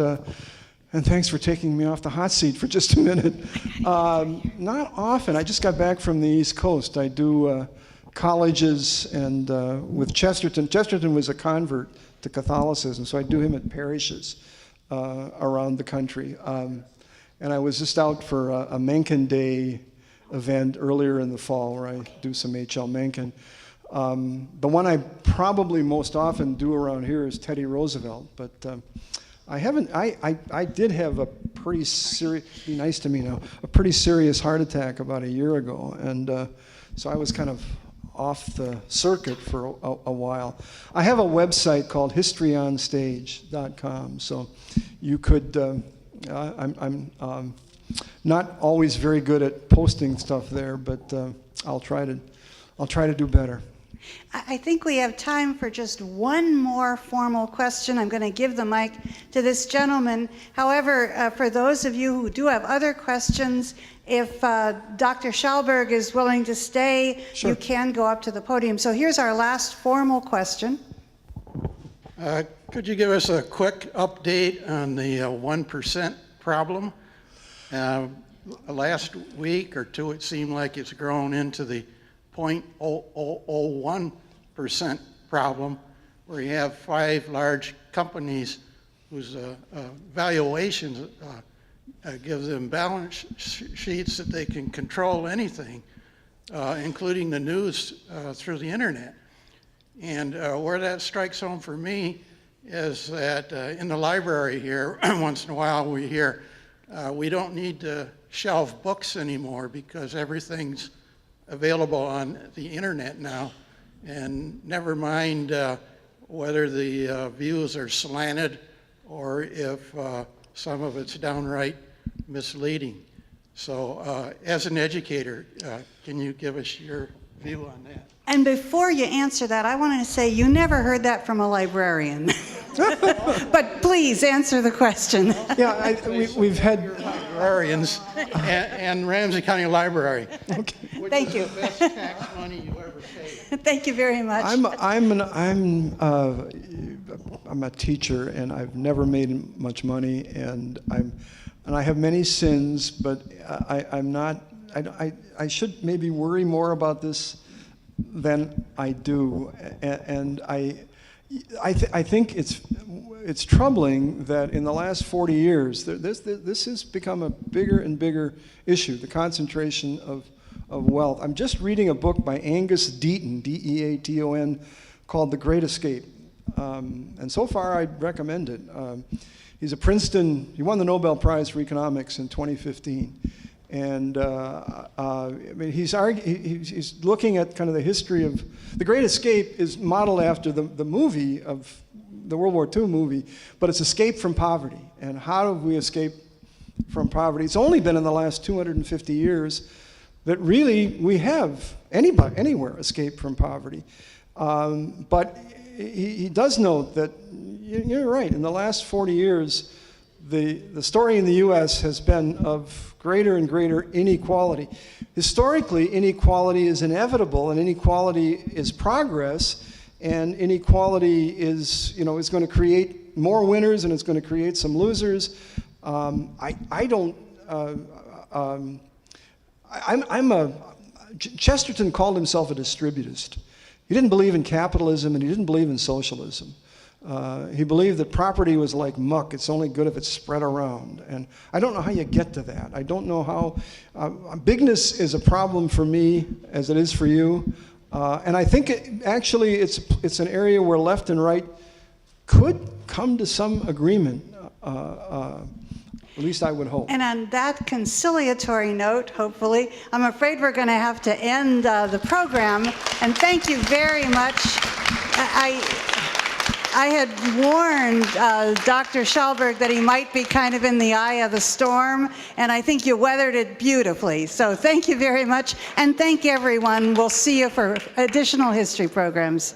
Speaker 2: and thanks for taking me off the hot seat for just a minute. Not often. I just got back from the East Coast. I do colleges and with Chesterton. Chesterton was a convert to Catholicism, so I do him at parishes around the country. And I was just out for a Mencken Day event earlier in the fall where I do some H.L. Mencken. The one I probably most often do around here is Teddy Roosevelt, but I did have a pretty serious, be nice to me now, a pretty serious heart attack about a year ago, and so I was kind of off the circuit for a while. I have a website called historyonstage.com, so you could, I'm not always very good at posting stuff there, but I'll try to do better.
Speaker 1: I think we have time for just one more formal question. I'm going to give the mic to this gentleman. However, for those of you who do have other questions, if Dr. Chalberg is willing to stay,
Speaker 2: sure,
Speaker 1: you can go up to the podium. So here's our last formal question.
Speaker 3: Could you give us a quick update on the 1% problem? Last week or two, it seemed like it's grown into the 0.001% problem, where you have 5 large companies whose valuations give them balance sheets that they can control anything, including the news through the internet. And where that strikes home for me is that in the library here, once in a while we hear we don't need to shelve books anymore because everything's available on the internet now, and never mind whether the views are slanted or if some of it's downright misleading. So as an educator, can you give us your view on that?
Speaker 1: And before you answer that, I wanted to say you never heard that from a librarian. But please answer the question.
Speaker 2: Yeah, we've had
Speaker 3: librarians and Ramsey County Library.
Speaker 2: Okay.
Speaker 1: Thank you.
Speaker 3: Which is the best tax money you ever paid?
Speaker 1: Thank you very much.
Speaker 2: I'm a teacher, and I've never made much money, and I have many sins, but I should maybe worry more about this than I do, and I think it's troubling that in the last 40 years this has become a bigger and bigger issue, the concentration of wealth. I'm just reading a book by Angus Deaton, Deaton, called The Great Escape, and so far I'd recommend it. He's a Princeton. He won the Nobel Prize for Economics in 2015. And I mean, he's looking at kind of the history of The Great Escape is modeled after the movie of the World War II movie, but it's Escape from Poverty. And how do we escape from poverty? It's only been in the last 250 years that really we have anywhere escaped from poverty. But he does note that you're right. In the last 40 years, the story in the U.S. has been of greater and greater inequality. Historically, inequality is inevitable, and inequality is progress, and inequality is going to create more winners, and it's going to create some losers. Chesterton called himself a distributist. He didn't believe in capitalism, and he didn't believe in socialism. He believed that property was like muck. It's only good if it's spread around. And I don't know how you get to that. I don't know how. Bigness is a problem for me as it is for you. And I think it's an area where left and right could come to some agreement. At least I would hope.
Speaker 1: And on that conciliatory note, hopefully, I'm afraid we're going to have to end the program. And thank you very much. I had warned Dr. Chalberg that he might be kind of in the eye of the storm, and I think you weathered it beautifully. So thank you very much, and thank everyone. We'll see you for additional history programs.